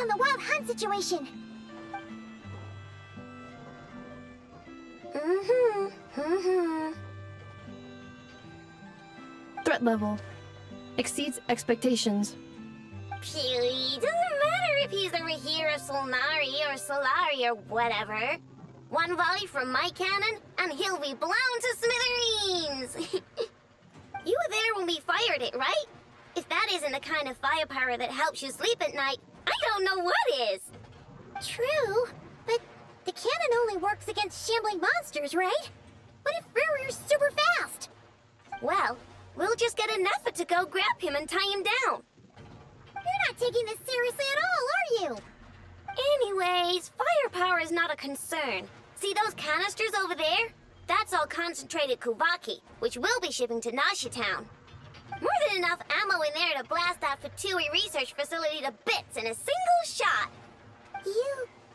on the wild hunt situation. Threat level exceeds expectations. Phew, doesn't matter if he's the Rahira Solnari or Solari or whatever. One volley from my cannon, and he'll be blown to smithereens! You were there when we fired it, right? If that isn't the kind of firepower that helps you sleep at night, I don't know what is! True, but the cannon only works against shambling monsters, right? What if Rearier's super fast? Well, we'll just get an effort to go grab him and tie him down. You're not taking this seriously at all, are you? Anyways, firepower is not a concern. See those canisters over there? That's all concentrated Kuvaki, which we'll be shipping to Nasha Town. More than enough ammo in there to blast that Fatui research facility to bits in a single shot.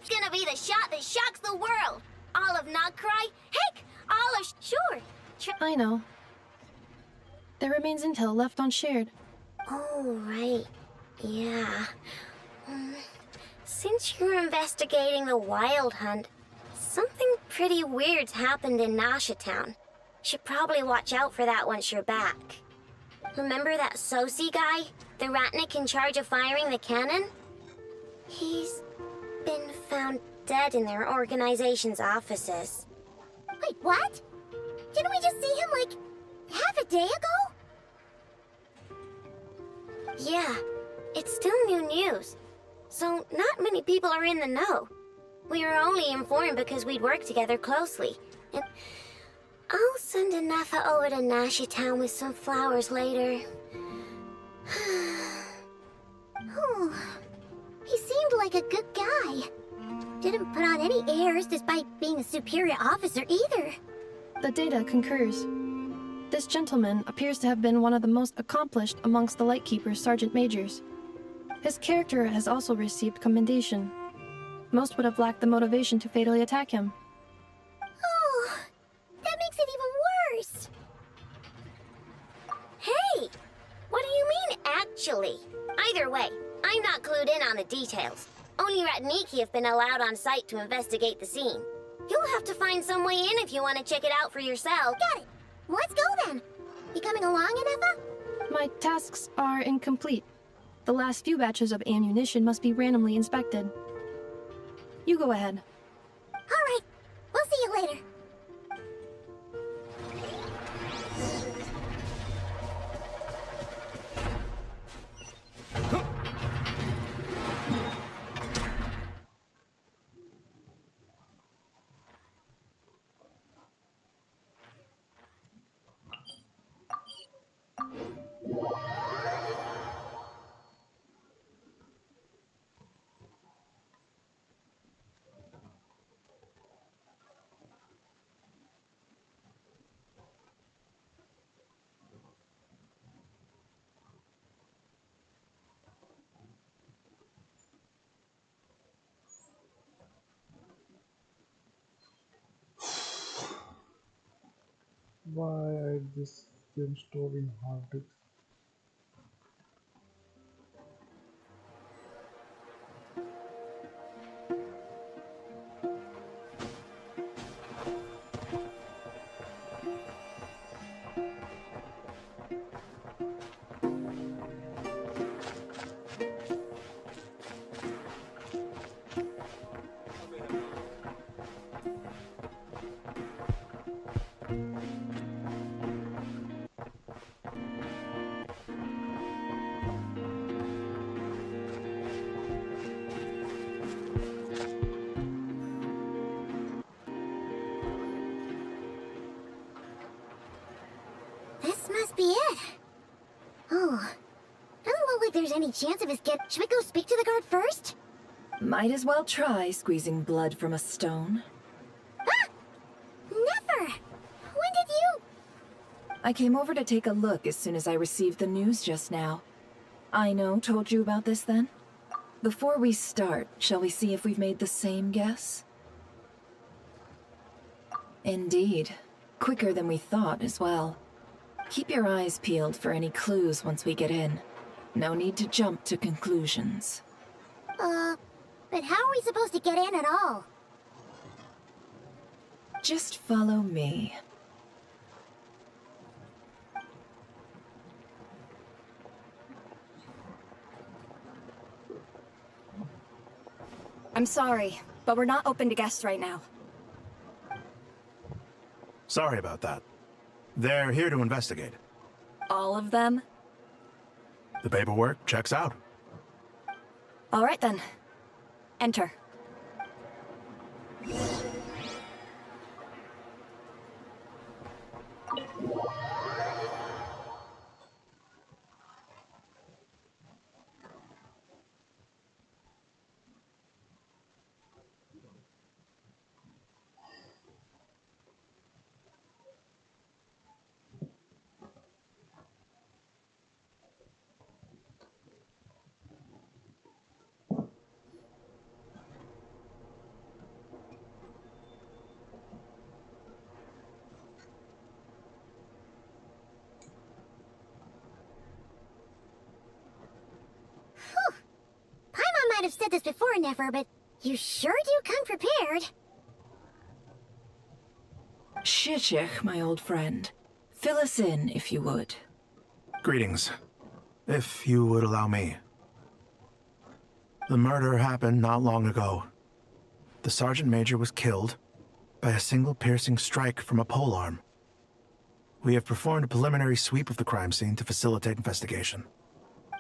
It's gonna be the shot that shocks the world. All of Krai, heck, all of I know. There remains intel left unshared. Oh, right. Yeah. Since you're investigating the wild hunt, something pretty weird's happened in Nasha Town. Should probably watch out for that once you're back. Remember that Sosi guy? The Ratnik in charge of firing the cannon? He's been found dead in their organization's offices. Wait, what? Didn't we just see him, like, half a day ago? Yeah, it's still new news. So not many people are in the know. We were only informed because we'd worked together closely. And I'll send a Nepha over to Nasha Town with some flowers later. Oh, he seemed like a good guy. Didn't put on any airs despite being a superior officer either. The data concurs. This gentleman appears to have been one of the most accomplished amongst the Lightkeeper's Sergeant Majors. His character has also received commendation. Most would have lacked the motivation to fatally attack him. Oh, that makes it even worse. Hey! What do you mean, actually? Either way, I'm not clued in on the details. Only Ratniki have been allowed on site to investigate the scene. You'll have to find some way in if you want to check it out for yourself. Got it. Let's go then. You coming along, Anefa? My tasks are incomplete. The last few batches of ammunition must be randomly inspected. You go ahead. All right. We'll see you later. Why I this game storing hard disk? This must be it. Oh, doesn't look like there's any chance of us Should we go speak to the guard first? Might as well try squeezing blood from a stone. Ah! Never! When did you... I came over to take a look as soon as I received the news just now. Aino told you about this then? Before we start, shall we see if we've made the same guess? Indeed. Quicker than we thought as well. Keep your eyes peeled for any clues once we get in. No need to jump to conclusions. but how are we supposed to get in at all? Just follow me. I'm sorry, but we're not open to guests right now. Sorry about that. They're here to investigate. All of them? The paperwork checks out. All right then. Enter. Paimon might have said this before, Nefer, but you sure do come prepared. Shishich, my old friend. Fill us in, if you would. Greetings. If you would allow me. The murder happened not long ago. The Sergeant Major was killed by a single piercing strike from a polearm. We have performed a preliminary sweep of the crime scene to facilitate investigation.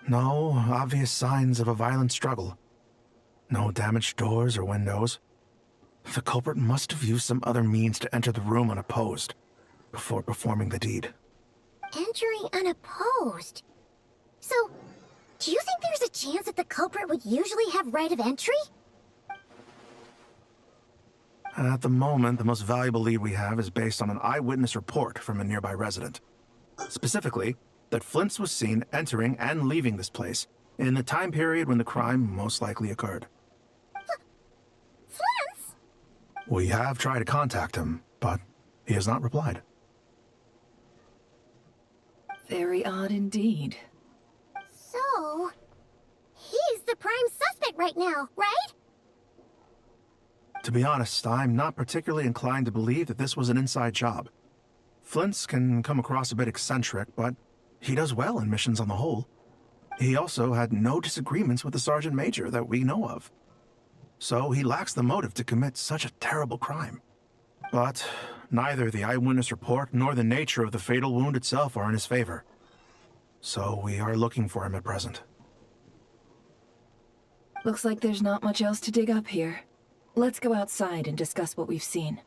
No obvious signs of a violent struggle. No damaged doors or windows. The culprit must have used some other means to enter the room unopposed before performing the deed. Entering unopposed. So, do you think there's a chance that the culprit would usually have right of entry? At the moment, the most valuable lead we have is based on an eyewitness report from a nearby resident. Specifically, that Flint's was seen entering and leaving this place in the time period when the crime most likely occurred. Flint's? We have tried to contact him, but he has not replied. Very odd indeed. So, he's the prime suspect right now, right? To be honest, I'm not particularly inclined to believe that this was an inside job. Flint's can come across a bit eccentric, but he does well in missions on the whole. He also had no disagreements with the Sergeant Major that we know of. So he lacks the motive to commit such a terrible crime. But neither the eyewitness report nor the nature of the fatal wound itself are in his favor. So we are looking for him at present. Looks like there's not much else to dig up here. Let's go outside and discuss what we've seen.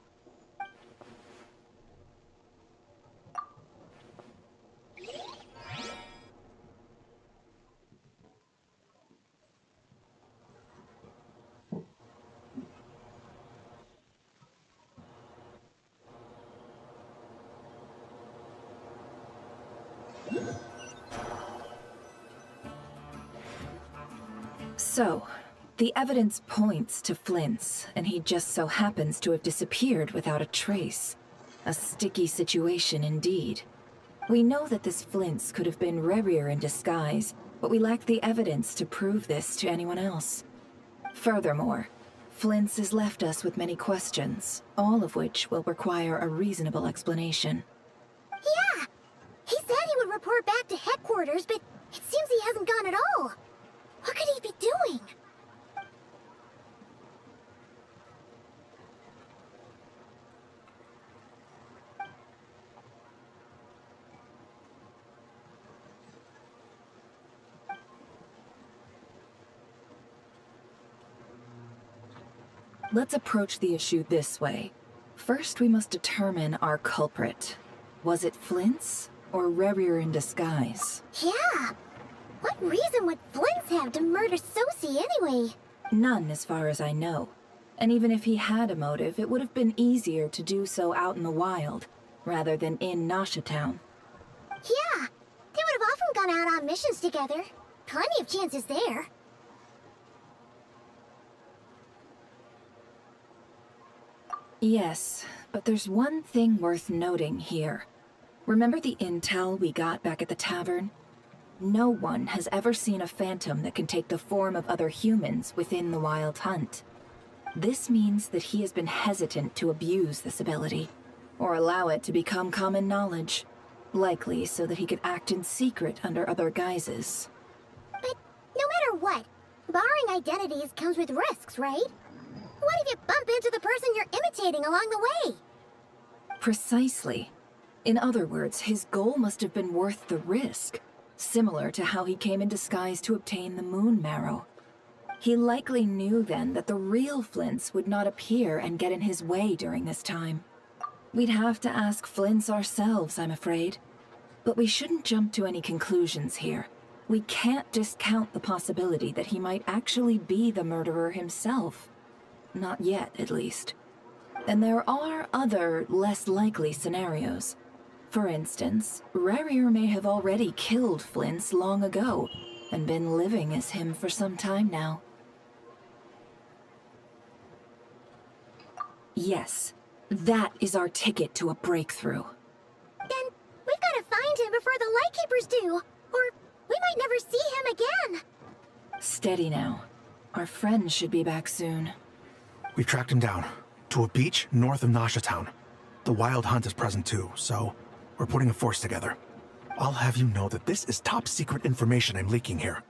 So, the evidence points to Flint's, and he just so happens to have disappeared without a trace. A sticky situation indeed. We know that this Flint's could have been Rerir in disguise, but we lack the evidence to prove this to anyone else. Furthermore, Flint's has left us with many questions, all of which will require a reasonable explanation. Yeah! He said he would report back to headquarters, but it seems he hasn't gone at all. What could he be doing? Let's approach the issue this way. First, we must determine our culprit. Was it Flint's or Rerir in disguise? Yeah! What reason would Flint's have to murder Sosie anyway? None, as far as I know. And even if he had a motive, it would have been easier to do so out in the wild, rather than in Nasha Town. Yeah! They would have often gone out on missions together. Plenty of chances there. Yes, but there's one thing worth noting here. Remember the intel we got back at the tavern? No one has ever seen a phantom that can take the form of other humans within the Wild Hunt. This means that he has been hesitant to abuse this ability, or allow it to become common knowledge, likely so that he could act in secret under other guises. But no matter what, borrowing identities comes with risks, right? What if you bump into the person you're imitating along the way? Precisely. In other words, his goal must have been worth the risk, similar to how he came in disguise to obtain the moon marrow. He likely knew then that the real Flints would not appear and get in his way during this time. We'd have to ask Flints ourselves, I'm afraid. But we shouldn't jump to any conclusions here. We can't discount the possibility that he might actually be the murderer himself. Not yet, at least. And there are other, less likely scenarios. For instance, Rarier may have already killed Flints long ago, and been living as him for some time now. Yes, that is our ticket to a breakthrough. Then we've got to find him before the Lightkeepers do, or we might never see him again. Steady now. Our friends should be back soon. We've tracked him down to a beach north of Nasha Town. The Wild Hunt is present too, so we're putting a force together. I'll have you know that this is top secret information I'm leaking here.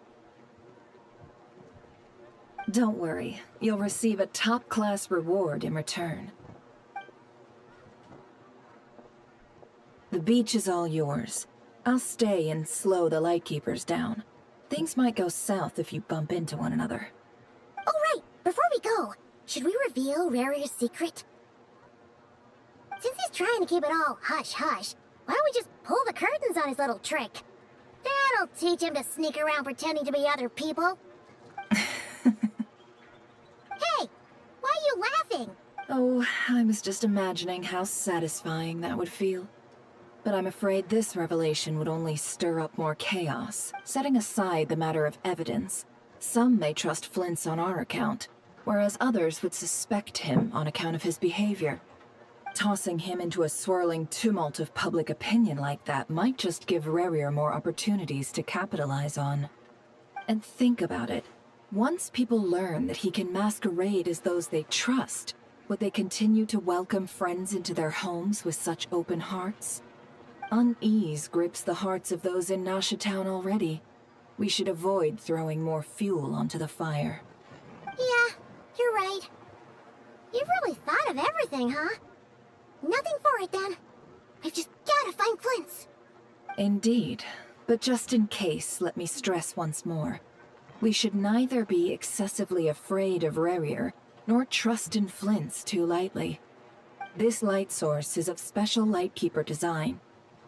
Don't worry, you'll receive a top-class reward in return. The beach is all yours. I'll stay and slow the Lightkeepers down. Things might go south if you bump into one another. Oh right, before we go, should we reveal Rarier's secret? Since he's trying to keep it all hush-hush, why don't we just pull the curtains on his little trick? That'll teach him to sneak around pretending to be other people. Hey, why are you laughing? Oh, I was just imagining how satisfying that would feel. But I'm afraid this revelation would only stir up more chaos. Setting aside the matter of evidence, some may trust Flint's on our account, whereas others would suspect him on account of his behavior. Tossing him into a swirling tumult of public opinion like that might just give Rarier more opportunities to capitalize on. And think about it. Once people learn that he can masquerade as those they trust, would they continue to welcome friends into their homes with such open hearts? Unease grips the hearts of those in Nasha Town already. We should avoid throwing more fuel onto the fire. Yeah, you're right. You've really thought of everything, huh? Nothing for it, then. We've just gotta find Flint's. Indeed. But just in case, let me stress once more. We should neither be excessively afraid of Rarier, nor trust in Flint's too lightly. This light source is of special Lightkeeper design.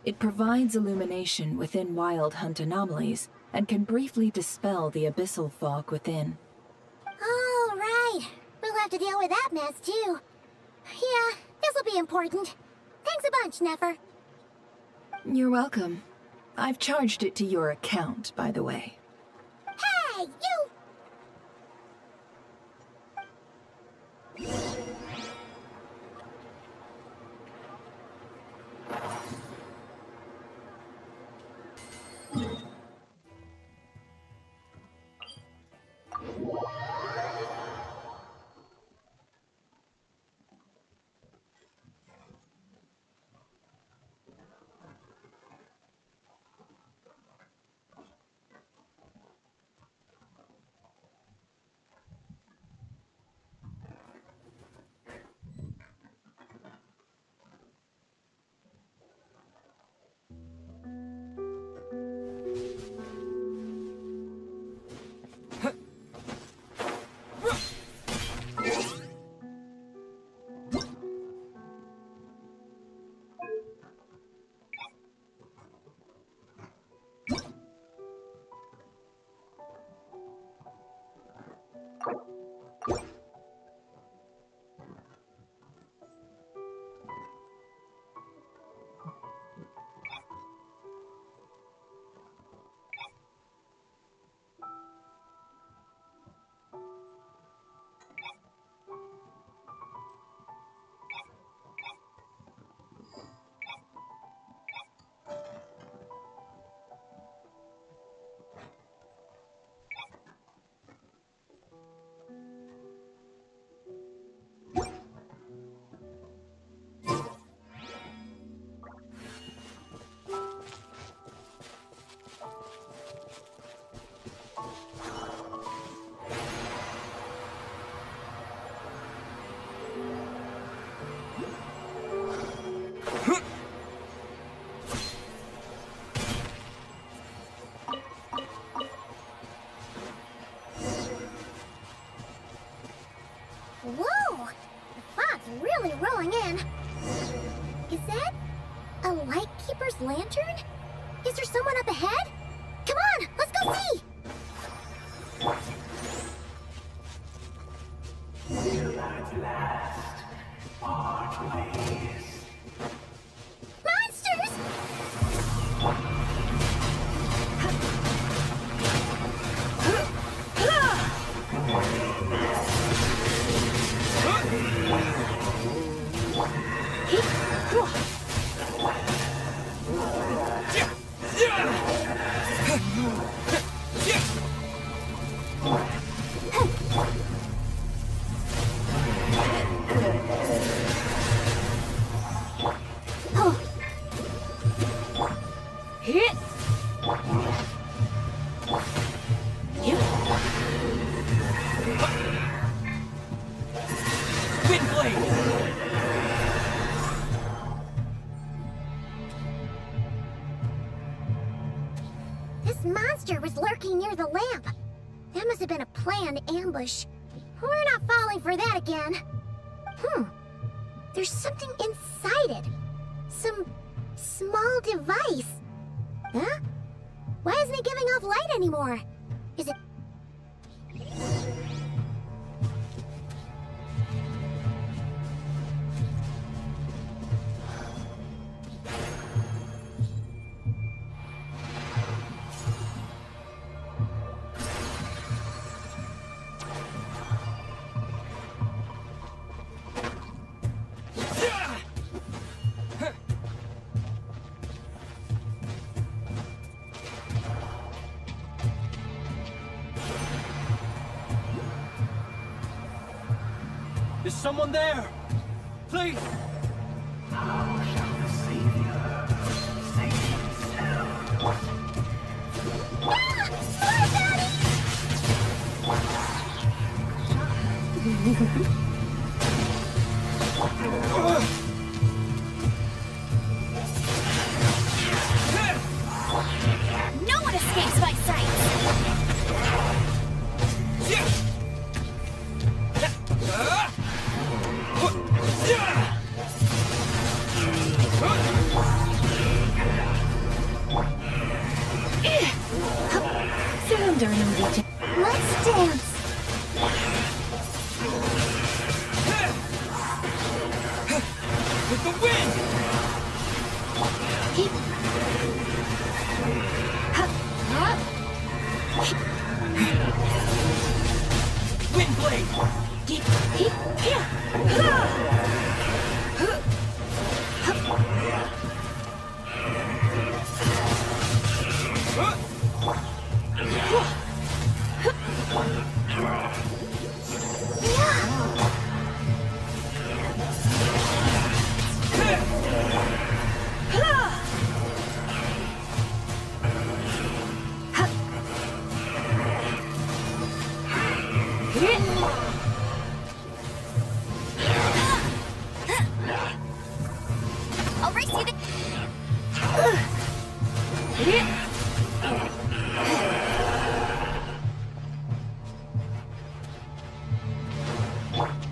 It provides illumination within Wild Hunt anomalies, and can briefly dispel the abyssal fog within. All right. We'll have to deal with that mess, too. Yeah, this'll be important. Thanks a bunch, Nefer. You're welcome. I've charged it to your account, by the way. Hey, you! This monster was lurking near the lamp. That must have been a planned ambush. We're not falling for that again. There's something inside it. Some small device. Huh? Why isn't it giving off light anymore? Is it... Is someone there? Please! No one escapes my sight! Cylinder NVIDIA. Let's dance! With the wind! Wind blade! I'll race you to...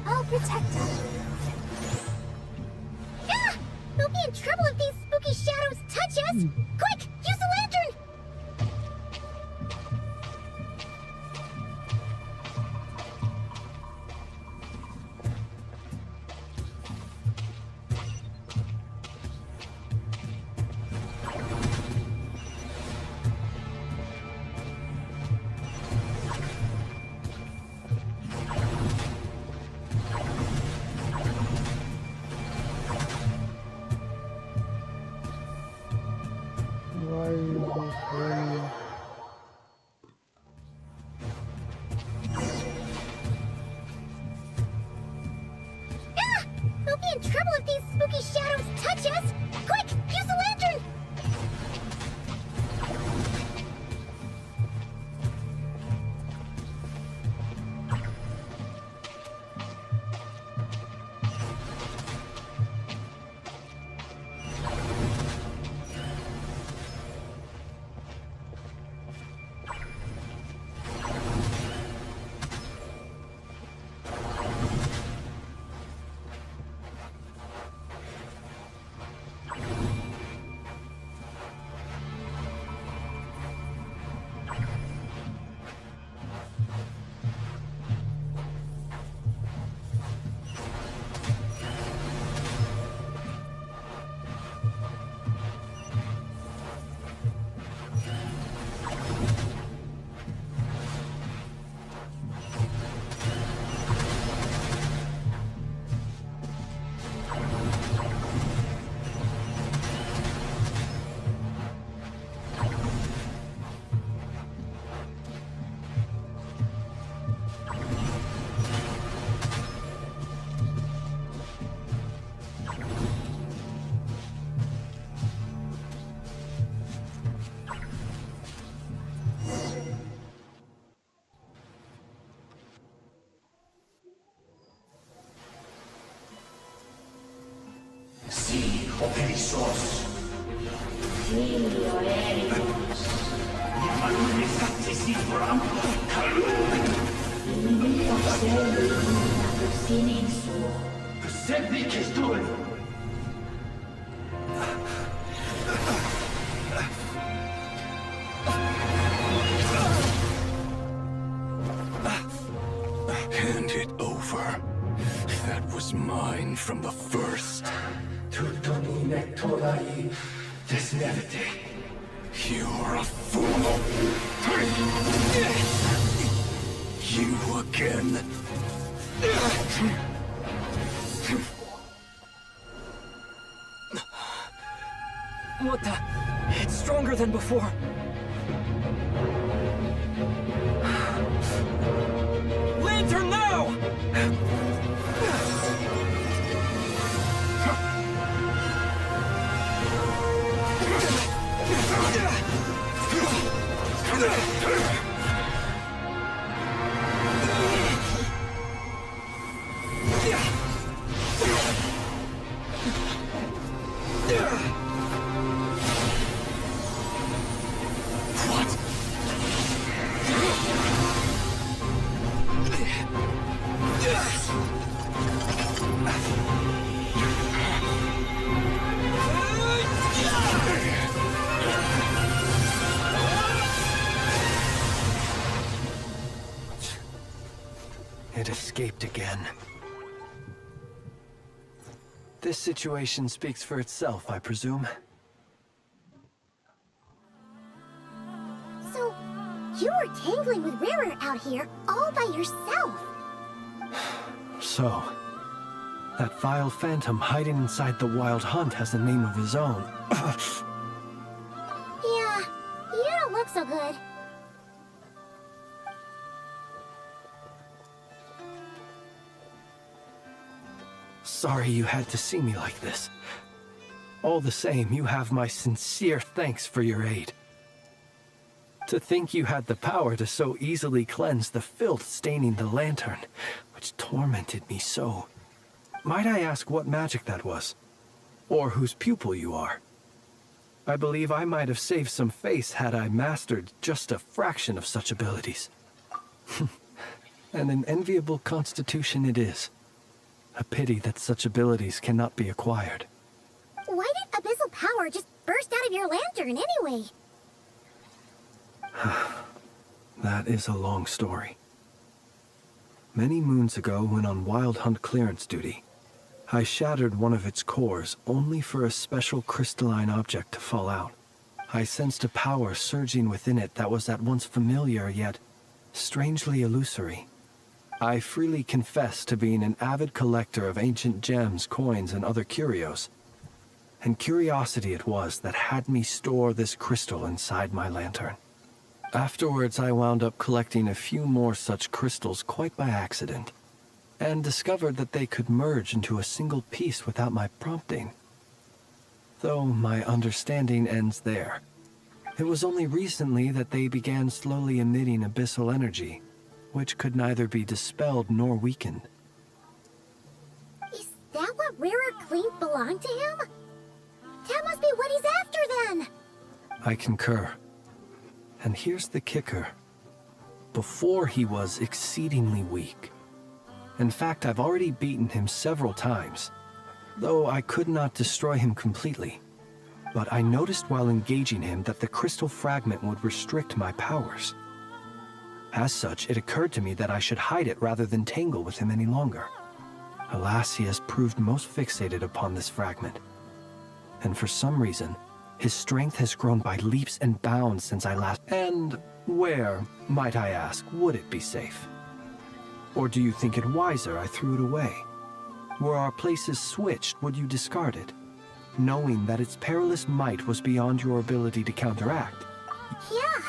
I'll protect us. Ah! We'll be in trouble if these spooky shadows touch us! Quick! Use the lantern! Hand it over. That was mine from the first. You're a fool. You again. What the? It's stronger than before. Lantern now! It escaped again. This situation speaks for itself, I presume. So, you were tangling with Rarer out here all by yourself. So, that vile phantom hiding inside the Wild Hunt has a name of his own. Yeah, you don't look so good. Sorry you had to see me like this. All the same, you have my sincere thanks for your aid. To think you had the power to so easily cleanse the filth staining the lantern, which tormented me so. Might I ask what magic that was? Or whose pupil you are? I believe I might have saved some face had I mastered just a fraction of such abilities. And an enviable constitution it is. A pity that such abilities cannot be acquired. Why did abyssal power just burst out of your lantern anyway? That is a long story. Many moons ago, when on Wild Hunt clearance duty, I shattered one of its cores only for a special crystalline object to fall out. I sensed a power surging within it that was at once familiar yet strangely illusory. I freely confess to being an avid collector of ancient gems, coins, and other curios. And curiosity it was that had me store this crystal inside my lantern. Afterwards, I wound up collecting a few more such crystals quite by accident, and discovered that they could merge into a single piece without my prompting. Though my understanding ends there. It was only recently that they began slowly emitting abyssal energy, which could neither be dispelled nor weakened. Is that what Rarer claimed belonged to him? That must be what he's after then! I concur. And here's the kicker. Before he was exceedingly weak. In fact, I've already beaten him several times, though I could not destroy him completely. But I noticed while engaging him that the crystal fragment would restrict my powers. As such, it occurred to me that I should hide it rather than tangle with him any longer. Alas, he has proved most fixated upon this fragment. And for some reason, his strength has grown by leaps and bounds since I last... And where, might I ask, would it be safe? Or do you think it wiser I threw it away? Were our places switched, would you discard it, knowing that its perilous might was beyond your ability to counteract? Yeah,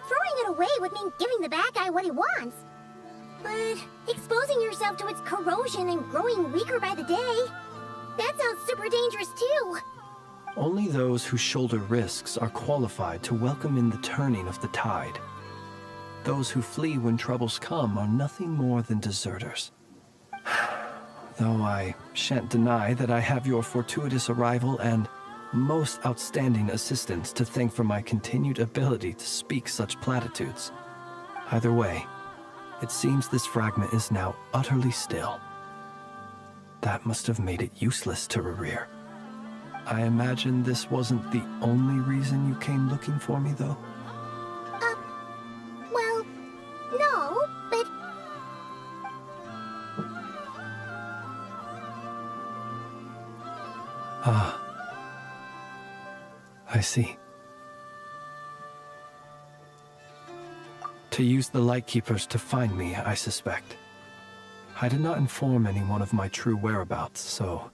throwing it away would mean giving the bad guy what he wants. But exposing yourself to its corrosion and growing weaker by the day, that sounds super dangerous too. Only those who shoulder risks are qualified to welcome in the turning of the tide. Those who flee when troubles come are nothing more than deserters. Though I shan't deny that I have your fortuitous arrival and most outstanding assistants to thank for my continued ability to speak such platitudes. Either way, it seems this fragment is now utterly still. That must have made it useless to Rerir. I imagine this wasn't the only reason you came looking for me, though? Well, no, but... Ah. I see. To use the Lightkeepers to find me, I suspect. I did not inform anyone of my true whereabouts, so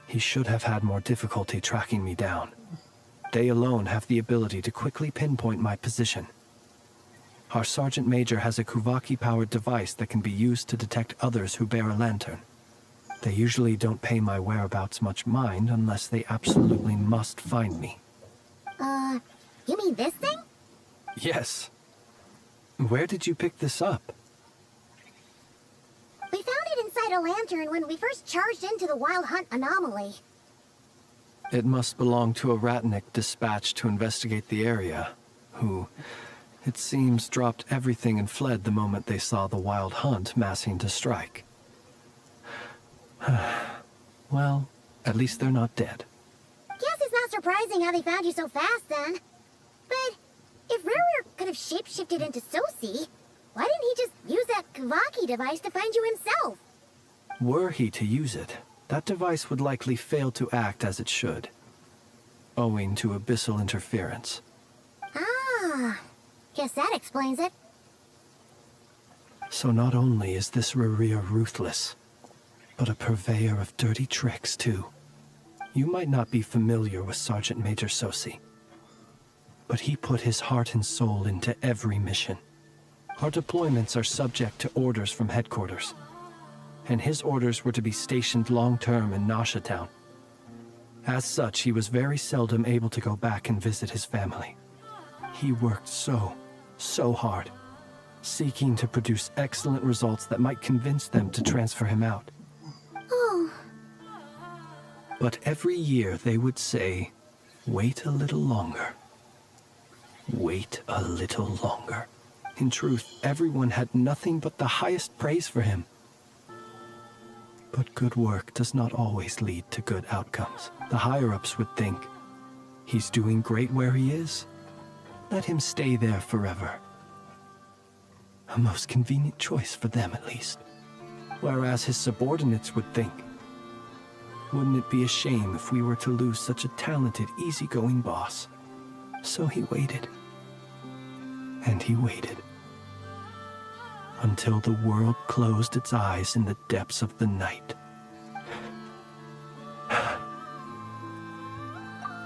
he should have had more difficulty tracking me down. They alone have the ability to quickly pinpoint my position. Our Sergeant Major has a Kuvaki-powered device that can be used to detect others who bear a lantern. They usually don't pay my whereabouts much mind unless they absolutely must find me. You mean this thing? Yes. Where did you pick this up? We found it inside a lantern when we first charged into the Wild Hunt anomaly. It must belong to a Ratnik dispatched to investigate the area, who, it seems, dropped everything and fled the moment they saw the Wild Hunt massing to strike. Well, at least they're not dead. Guess it's not surprising how they found you so fast, then. But if Rerir could have shapeshifted into Sosi, why didn't he just use that Kavaki device to find you himself? Were he to use it, that device would likely fail to act as it should, owing to abyssal interference. Ah, guess that explains it. So not only is this Rerir ruthless, but a purveyor of dirty tricks, too. You might not be familiar with Sergeant Major Sosi, but he put his heart and soul into every mission. Our deployments are subject to orders from headquarters, and his orders were to be stationed long-term in Nasha Town. As such, he was very seldom able to go back and visit his family. He worked so hard, seeking to produce excellent results that might convince them to transfer him out. Oh. But every year they would say, "Wait a little longer. Wait a little longer." In truth, everyone had nothing but the highest praise for him. But good work does not always lead to good outcomes. The higher-ups would think, he's doing great where he is. Let him stay there forever. A most convenient choice for them, at least. Whereas his subordinates would think, wouldn't it be a shame if we were to lose such a talented, easygoing boss? So he waited. And he waited. Until the world closed its eyes in the depths of the night.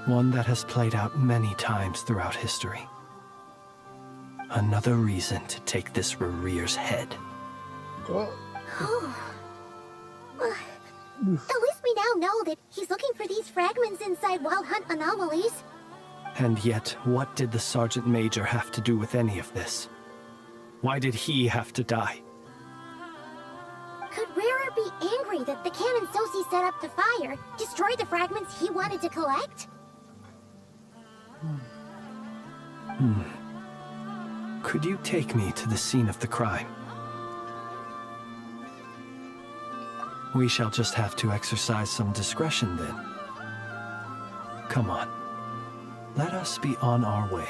One that has played out many times throughout history. Another reason to take this Rerir's head. Oh. At least we now know that he's looking for these fragments inside Wild Hunt anomalies. And yet, what did the Sergeant Major have to do with any of this? Why did he have to die? Could Rerir be angry that the cannon Sosi set up to fire destroyed the fragments he wanted to collect? Could you take me to the scene of the crime? We shall just have to exercise some discretion then. Come on. Let us be on our way.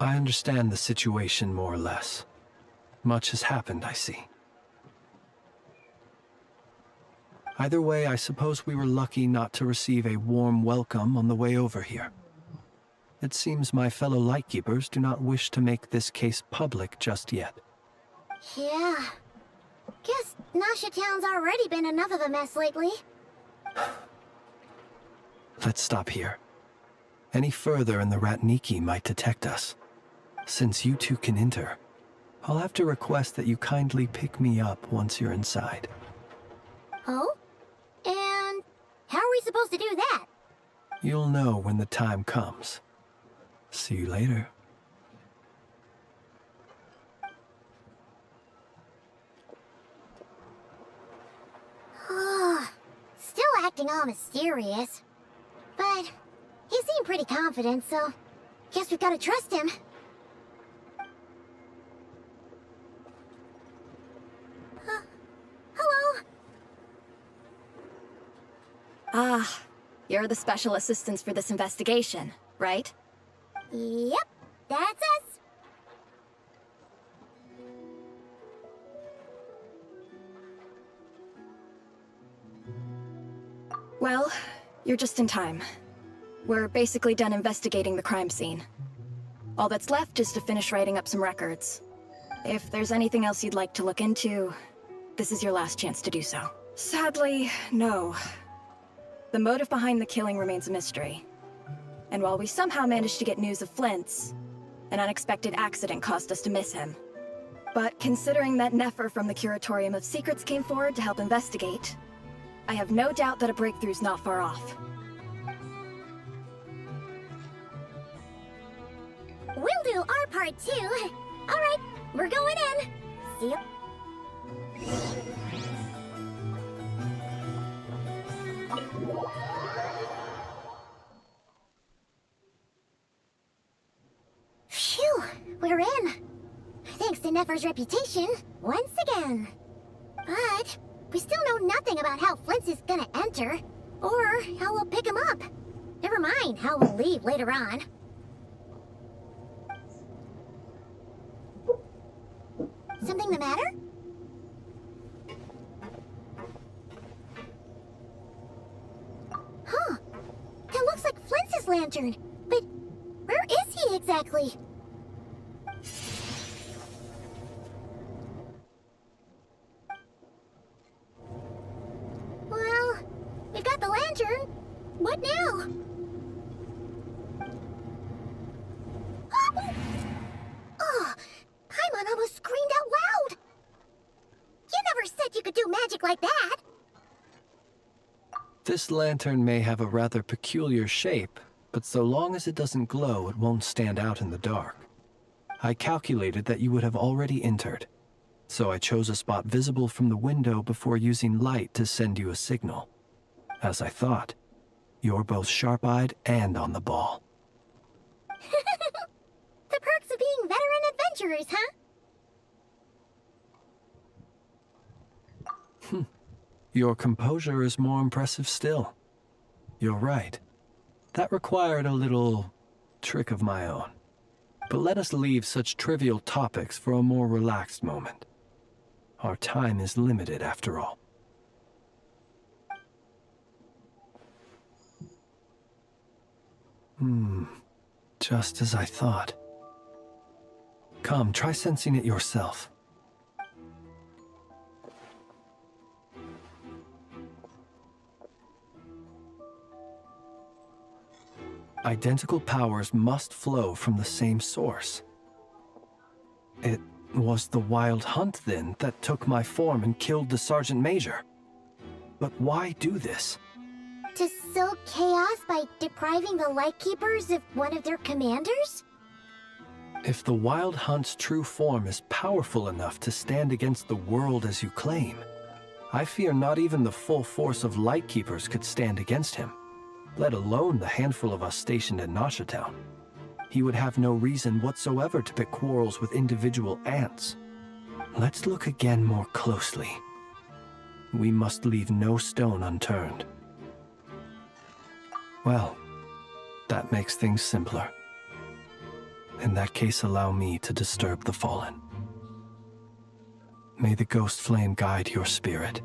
I understand the situation more or less. Much has happened, I see. Either way, I suppose we were lucky not to receive a warm welcome on the way over here. It seems my fellow Lightkeepers do not wish to make this case public just yet. Yeah. Guess Nasha Town's already been enough of a mess lately. Let's stop here. Any further and the Ratniki might detect us. Since you two can enter, I'll have to request that you kindly pick me up once you're inside. Oh? And how are we supposed to do that? You'll know when the time comes. See you later. Still acting all mysterious. But he seemed pretty confident, so guess we've got to trust him. Hello? Ah, you're the special assistants for this investigation, right? Yep, that's us. Well, you're just in time. We're basically done investigating the crime scene. All that's left is to finish writing up some records. If there's anything else you'd like to look into, this is your last chance to do so. Sadly, no. The motive behind the killing remains a mystery. And while we somehow managed to get news of Flint's, an unexpected accident caused us to miss him. But considering that Nefer from the Curatorium of Secrets came forward to help investigate, I have no doubt that a breakthrough's not far off. We'll do our part too. All right, we're going in. See ya. Phew, we're in. Thanks to Nefer's reputation, once again. But we still know nothing about how Flint's is gonna enter, or how we'll pick him up. Never mind how we'll leave later on. Something the matter? Huh. That looks like Flint's lantern. But where is he exactly? Well, we've got the lantern. What now? Oh, Paimon almost screamed out loud. You never said you could do magic like that. This lantern may have a rather peculiar shape, but so long as it doesn't glow, it won't stand out in the dark. I calculated that you would have already entered, so I chose a spot visible from the window before using light to send you a signal. As I thought, you're both sharp-eyed and on the ball. The perks of being veteran adventurers, huh? Your composure is more impressive still. You're right. That required a little trick of my own. But let us leave such trivial topics for a more relaxed moment. Our time is limited after all. Just as I thought. Come, try sensing it yourself. Identical powers must flow from the same source. It was the Wild Hunt, then, that took my form and killed the Sergeant Major. But why do this? To sow chaos by depriving the Lightkeepers of one of their commanders? If the Wild Hunt's true form is powerful enough to stand against the world as you claim, I fear not even the full force of Lightkeepers could stand against him, let alone the handful of us stationed in Nasha Town. He would have no reason whatsoever to pick quarrels with individual ants. Let's look again more closely. We must leave no stone unturned. Well, that makes things simpler. In that case, allow me to disturb the fallen. May the ghost flame guide your spirit.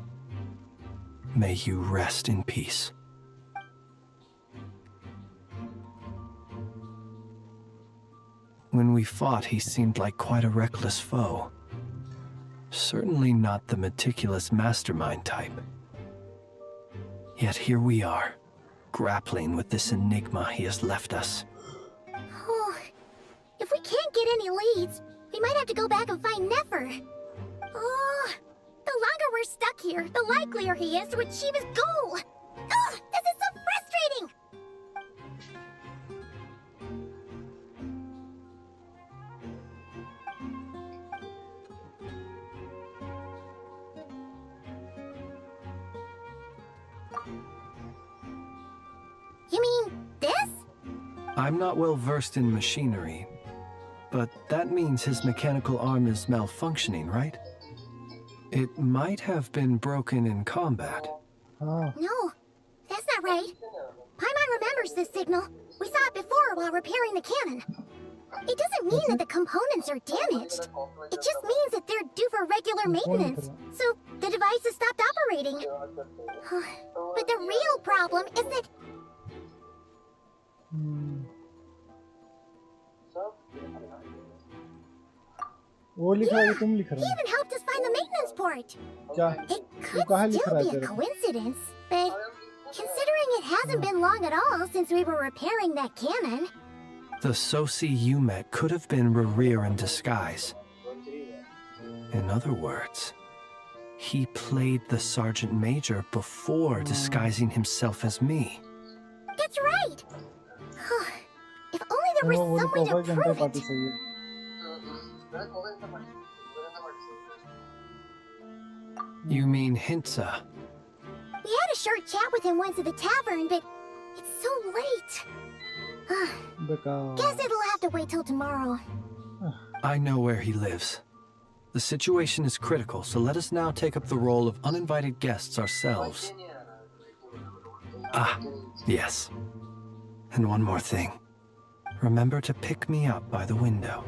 May you rest in peace. When we fought, he seemed like quite a reckless foe. Certainly not the meticulous mastermind type. Yet here we are, grappling with this enigma he has left us. Oh, if we can't get any leads, we might have to go back and find Nefer. Oh, the longer we're stuck here, the likelier he is to achieve his goal. Ugh, this is so frustrating! You mean this? I'm not well versed in machinery, but that means his mechanical arm is malfunctioning, right? It might have been broken in combat. हाँ No, that's not right. Paimon remembers this signal. We saw it before while repairing the cannon. It doesn't mean that the components are damaged. It just means that they're due for regular maintenance. So the device has stopped operating. But the real problem is that वो लिख रहा है तुम लिख he रहा है even helped us find the maintenance port. क्या It वो कहाँ could लिख still रहा है be a तेरे को? coincidence, but considering it hasn't been long at all since we were repairing that cannon. The Sosi you met could have been Rerir in disguise. In other words, he played the Sergeant Major before disguising himself as me. That's right. If only there वो was some way to copper घंटे prove party it. सही है You mean Hintsa? We had a short chat with him once at the tavern, but it's so late. बेकार Guess it'll have to wait till tomorrow. I know where he lives. The situation is critical, so let us now take up the role of uninvited guests ourselves. Ah, yes. And one more thing. Remember to pick me up by the window.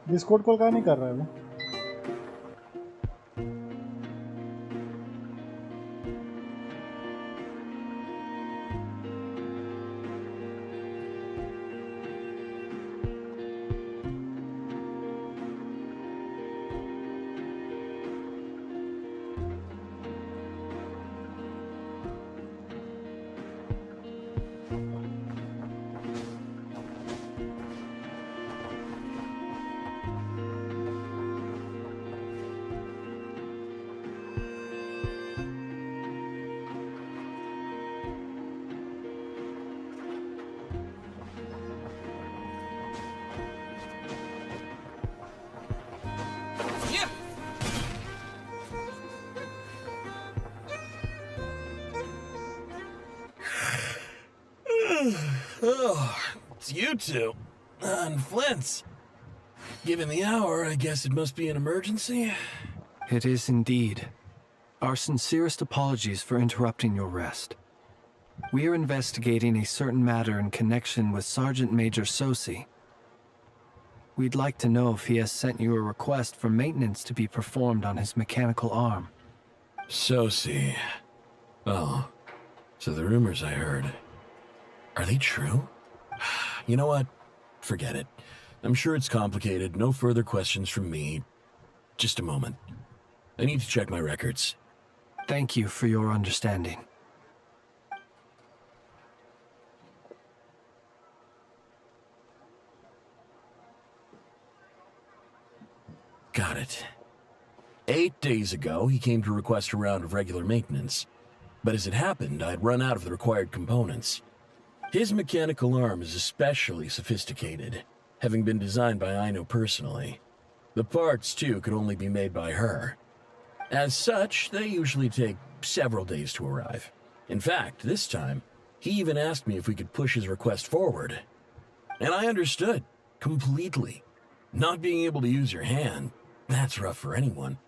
Discord call कहाँ नहीं कर रहा है वो Oh, it's you two. And Flint's. Given the hour, I guess it must be an emergency. It is indeed. Our sincerest apologies for interrupting your rest. We are investigating a certain matter in connection with Sergeant Major Sosi. We'd like to know if he has sent you a request for maintenance to be performed on his mechanical arm. Sosi. Oh, so the rumors I heard, are they true? You know what? Forget it. I'm sure it's complicated. No further questions from me. Just a moment. I need to check my records. Thank you for your understanding. Got it. 8 days ago, he came to request a round of regular maintenance. But as it happened, I'd run out of the required components. His mechanical arm is especially sophisticated, having been designed by IQOO personally. The parts, too, could only be made by her. As such, they usually take several days to arrive. In fact, this time, he even asked me if we could push his request forward. And I understood, completely. Not being able to use your hand, that's rough for anyone.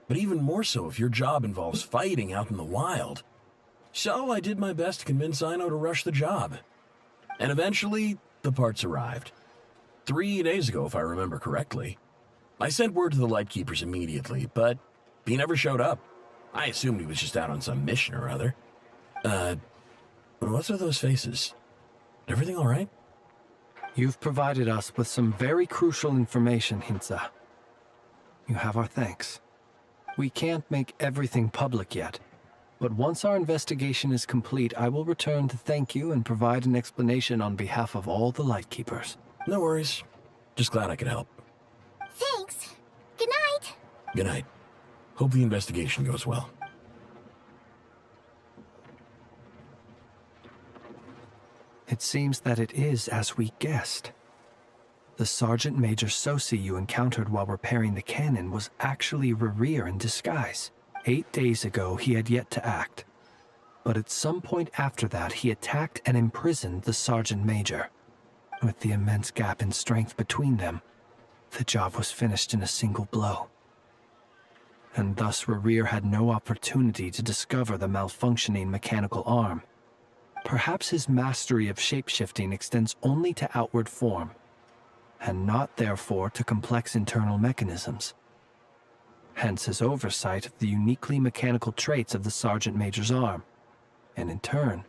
But even more so if your job involves fighting out in the wild. So I did my best to convince IQOO to rush the job. And eventually, the parts arrived. 3 days ago, if I remember correctly. I sent word to the Lightkeepers immediately, but he never showed up. I assumed he was just out on some mission or other. What's with those faces? Everything all right? You've provided us with some very crucial information, Hinza. You have our thanks. We can't make everything public yet, but once our investigation is complete, I will return to thank you and provide an explanation on behalf of all the Lightkeepers. No worries. Just glad I could help. Thanks. Good night. Good night. Hope the investigation goes well. It seems that it is as we guessed. The Sergeant Major Sosi you encountered while repairing the cannon was actually Rerir in disguise. 8 days ago, he had yet to act. But at some point after that, he attacked and imprisoned the Sergeant Major. With the immense gap in strength between them, the job was finished in a single blow. And thus Rerir had no opportunity to discover the malfunctioning mechanical arm. Perhaps his mastery of shapeshifting extends only to outward form, and not therefore to complex internal mechanisms. Hence his oversight of the uniquely mechanical traits of the Sergeant Major's arm, and in turn,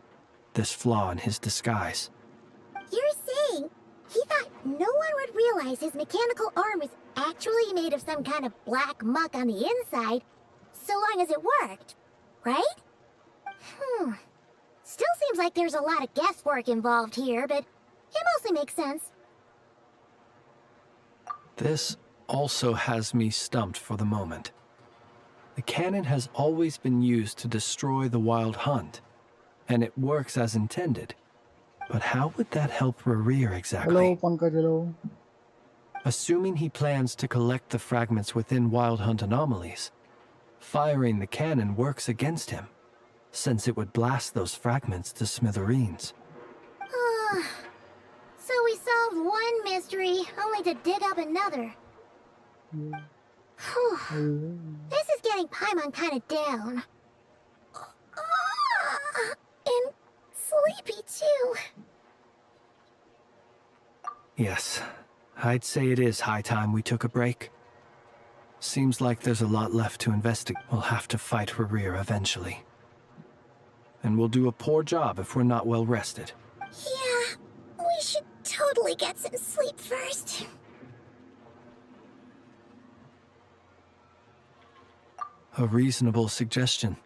this flaw in his disguise. You're saying he thought no one would realize his mechanical arm was actually made of some kind of black muck on the inside, so long as it worked, right? Still seems like there's a lot of guesswork involved here, but it mostly makes sense. This also has me stumped for the moment. The cannon has always been used to destroy the Wild Hunt, and it works as intended. But how would that help Rerir exactly? Hello, Pankaj, hello. Assuming he plans to collect the fragments within Wild Hunt anomalies, firing the cannon works against him, since it would blast those fragments to smithereens. So we solved one mystery, only to dig up another. This is getting Paimon kind of down. And sleepy too. Yes, I'd say it is high time we took a break. Seems like there's a lot left to investigate. We'll have to fight Rerir eventually. And we'll do a poor job if we're not well rested. Yeah, we should totally get some sleep first. A reasonable suggestion.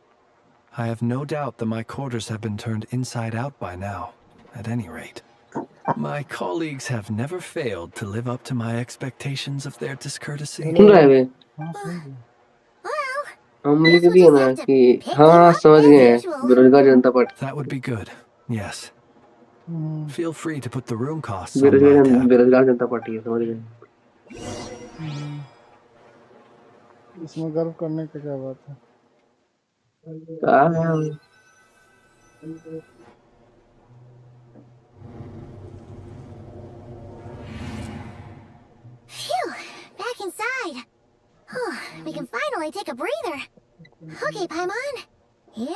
I have no doubt that my quarters have been turned inside out by now, at any rate. My colleagues have never failed to live up to my expectations of their discourtesy. सुन रहा है बे? हम लिख दिया ना कि हाँ समझ गए हैं बेरोजगार जनता party. That would be good. Yes. Feel free to put the room costs on my बेरोजगार जनता पार्टी है, समझ गए. इसमें गर्व करने का क्या बात है? Phew, back inside. We can finally take a breather. Okay, Paimon. In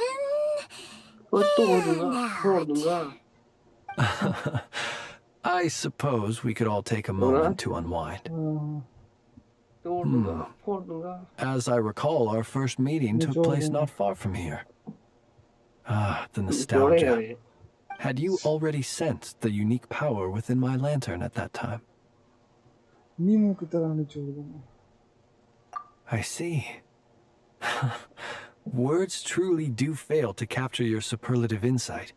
and out. I suppose we could all take a moment to unwind. As I recall, our first meeting took place not far from here. Ah, the nostalgia. Had you already sensed the unique power within my lantern at that time? I see. Words truly do fail to capture your superlative insight.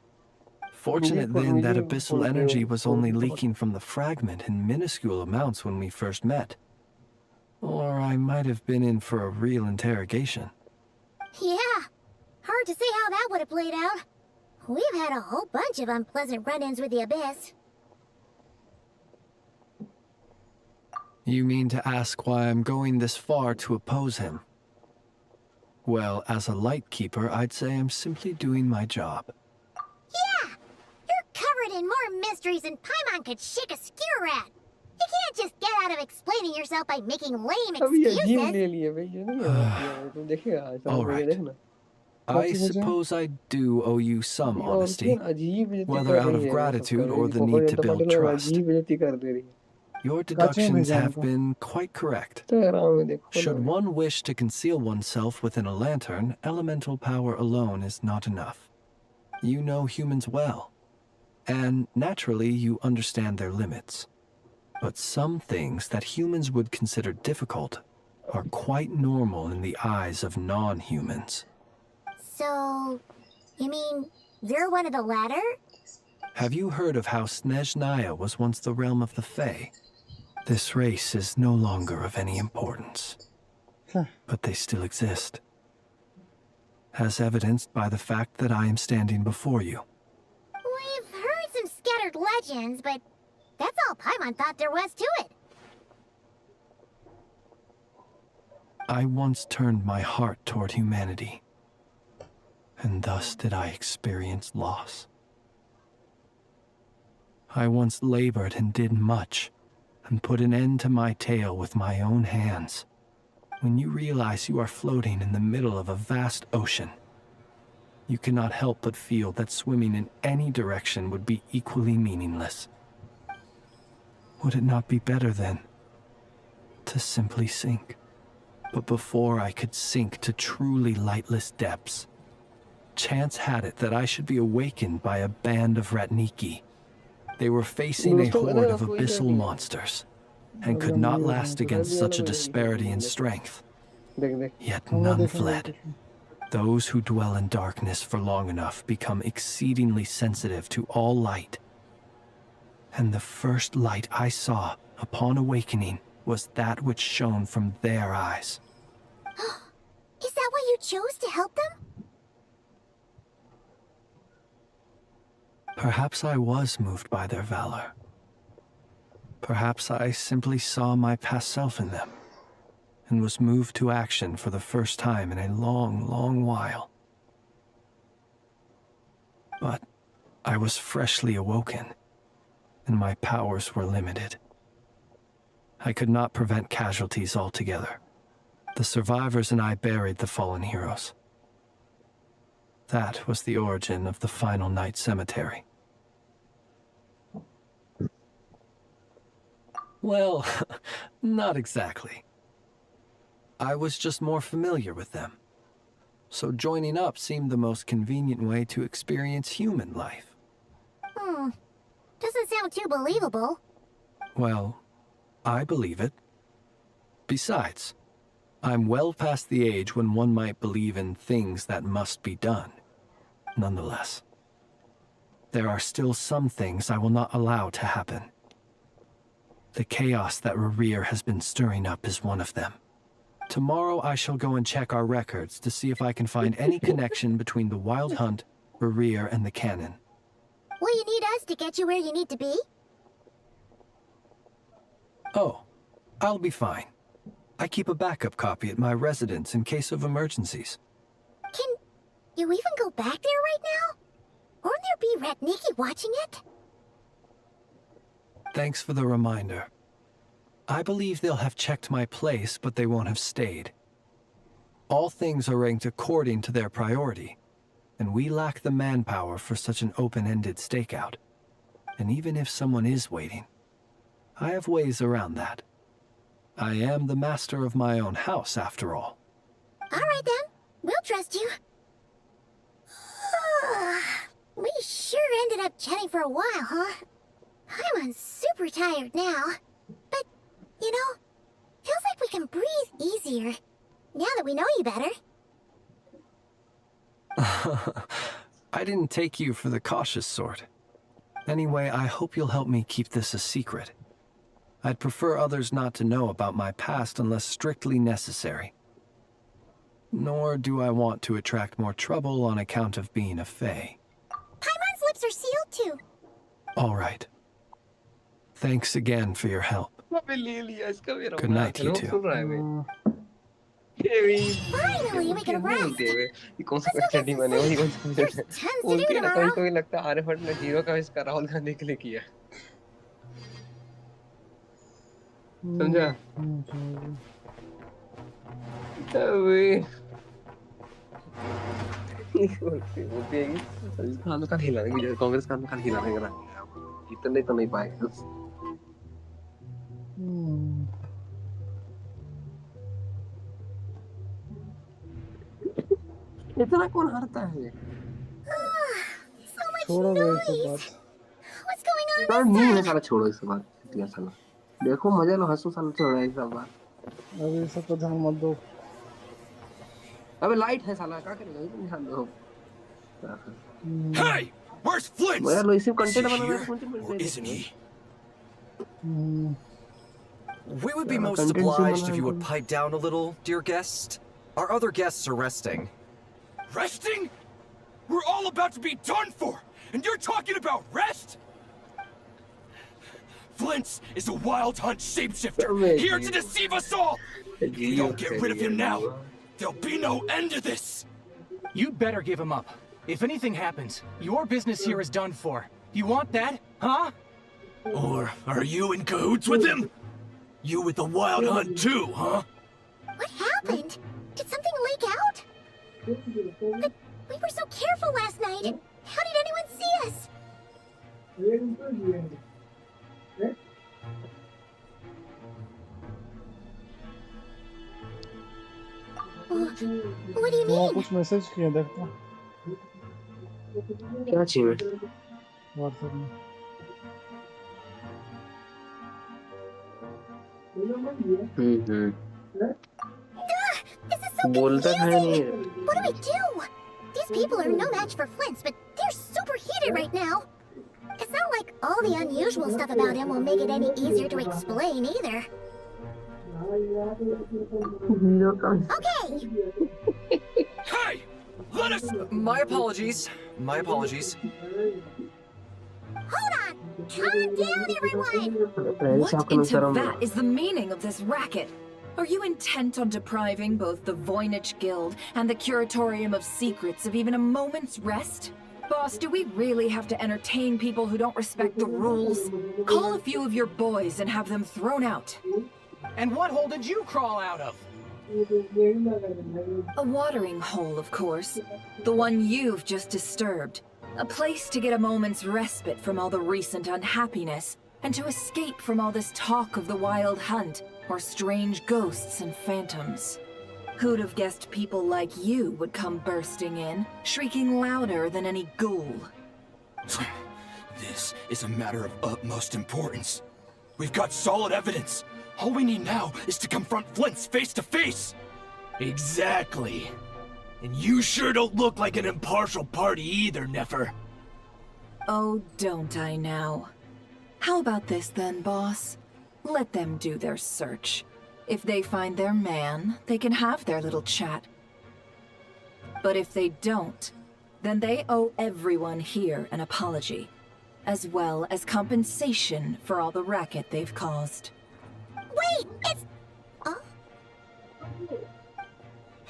Fortunate then that abyssal energy was only leaking from the fragment in minuscule amounts when we first met. Or I might have been in for a real interrogation. Yeah, hard to say how that would have played out. We've had a whole bunch of unpleasant run-ins with the Abyss. You mean to ask why I'm going this far to oppose him? Well, as a Lightkeeper, I'd say I'm simply doing my job. Yeah! You're covered in more mysteries than Paimon could shake a skewer at. You can't just get out of explaining yourself by making lame excuses. All right. I suppose I do owe you some honesty, whether out of gratitude or the need to build trust. Your कांचे में deductions भेजा have इनको been quite correct. Instagram में देखो Should ना one wish to conceal oneself within a lantern, elemental power alone is not enough. You know humans well, and naturally you understand their limits. But some things that humans would consider difficult are quite normal in the eyes of non-humans. So, you mean you're one of the latter? Have you heard of how Snezhnaya was once the realm of the Fae? This race is no longer of any importance, but they still exist, as evidenced by the fact that I am standing before you. We've heard some scattered legends, but that's all Paimon thought there was to it. I once turned my heart toward humanity, and thus did I experience loss. I once labored and did much, and put an end to my tale with my own hands. When you realize you are floating in the middle of a vast ocean, you cannot help but feel that swimming in any direction would be equally meaningless. Would it not be better, then, to simply sink? But before I could sink to truly lightless depths, chance had it that I should be awakened by a band of Ratniki. They were facing a horde of abyssal monsters, and could not last against such a disparity in strength. Yet none fled. Those who dwell in darkness for long enough become exceedingly sensitive to all light. And the first light I saw upon awakening was that which shone from their eyes. Is that why you chose to help them? Perhaps I was moved by their valor. Perhaps I simply saw my past self in them, and was moved to action for the first time in a long, long while. But I was freshly awoken, and my powers were limited. I could not prevent casualties altogether. The survivors and I buried the fallen heroes. That was the origin of the Final Night Cemetery. Well, not exactly. I was just more familiar with them. So joining up seemed the most convenient way to experience human life. Doesn't sound too believable. Well, I believe it. Besides, I'm well past the age when one might believe in things that must be done. Nonetheless, there are still some things I will not allow to happen. The chaos that Rerir has been stirring up is one of them. Tomorrow I shall go and check our records to see if I can find any connection between the Wild Hunt, Rerir, and the Cannon. Will you need us to get you where you need to be? Oh, I'll be fine. I keep a backup copy at my residence in case of emergencies. Can you even go back there right now? Won't there be Ratniki watching it? Thanks for the reminder. I believe they'll have checked my place, but they won't have stayed. All things are ranked according to their priority, and we lack the manpower for such an open-ended stakeout. And even if someone is waiting, I have ways around that. I am the master of my own house, after all. All right then, we'll trust you. We sure ended up chatting for a while, huh? I'm super tired now. But, you know, feels like we can breathe easier, now that we know you better. I didn't take you for the cautious sort. Anyway, I hope you'll help me keep this a secret. I'd prefer others not to know about my past unless strictly necessary. Nor do I want to attract more trouble on account of being a Fae. Paimon's lips are sealed too. All right. Thanks again for your help. Good night, you two. Finally, we can rest. Let's go get some sleep. There's tons to do tomorrow. कभी लगता है आर्यभट्ट ने zero का इसका राहुल गांधी के लिए किया समझा बोलती है कि खान का हिलाने की कांग्रेस खान का हिलाने का इतने तो नहीं पाएगा इतना कौन हारता है? So much छोड़ो बे ये सब noise. बात. What's going on साला this नींद है time? साला छोड़ो इस बात. दिया साला. देखो मजा लो हंसो साला छोड़ो ये सब बात. अभी ये सब पर ध्यान मत दो. अबे लाइट है साला क्या करेगा ये ध्यान दो. Hey! Where's Flint? मजा लो इसी Is content he banana here? है कौन सी Or isn't he? We would be Yeah, most content obliged similar if you would to- pipe down a little, dear guest. Our other guests are resting. Resting? We're all about to be done for, and you're talking about rest? Flint's is a wild hunt shapeshifter, here to deceive us all! If we don't get rid of him now, there'll be no end to this! You'd better give him up. If anything happens, your business here is done for. You want that, huh? Or are you in cahoots with him? You with the wild hunt too, huh? What happened? Did something leak out? But we were so careful last night. How did anyone see us? What do you वहाँ mean? कुछ message किए देखता. क्या चाहिए? WhatsApp में. This is so बोलता है confusing. नहीं. What do we do? These people are no match for Flint's, but they're super heated right now. It's not like all the unusual stuff about him will make it any easier to explain either. Okay. Hey! Let us... My apologies. My apologies. Hold on. Calm down, everyone. What into that is the meaning of this racket? Are you intent on depriving both the Voynich Guild and the Curatorium of Secrets of even a moment's rest? Boss, do we really have to entertain people who don't respect the rules? Call a few of your boys and have them thrown out. And what hole did you crawl out of? A watering hole, of course. The one you've just disturbed. A place to get a moment's respite from all the recent unhappiness, and to escape from all this talk of the wild hunt, or strange ghosts and phantoms. Who'd have guessed people like you would come bursting in, shrieking louder than any ghoul? This is a matter of utmost importance. We've got solid evidence. All we need now is to confront Flint's face to face. Exactly. And you sure don't look like an impartial party either, Nefer. Oh, don't I now? How about this then, boss? Let them do their search. If they find their man, they can have their little chat. But if they don't, then they owe everyone here an apology, as well as compensation for all the racket they've caused. Wait, it's... Oh?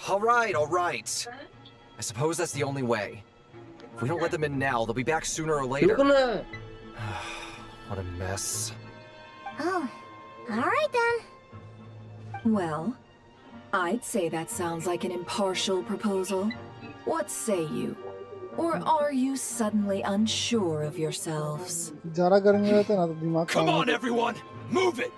All right. I suppose that's the only way. If we don't let them in now, they'll be back sooner or later. What a mess. Oh, all right then. Well, I'd say that sounds like an impartial proposal. What say you? Or are you suddenly unsure of yourselves? ज़्यादा गर्मी रहता है ना तो दिमाग Come on, everyone! Move it!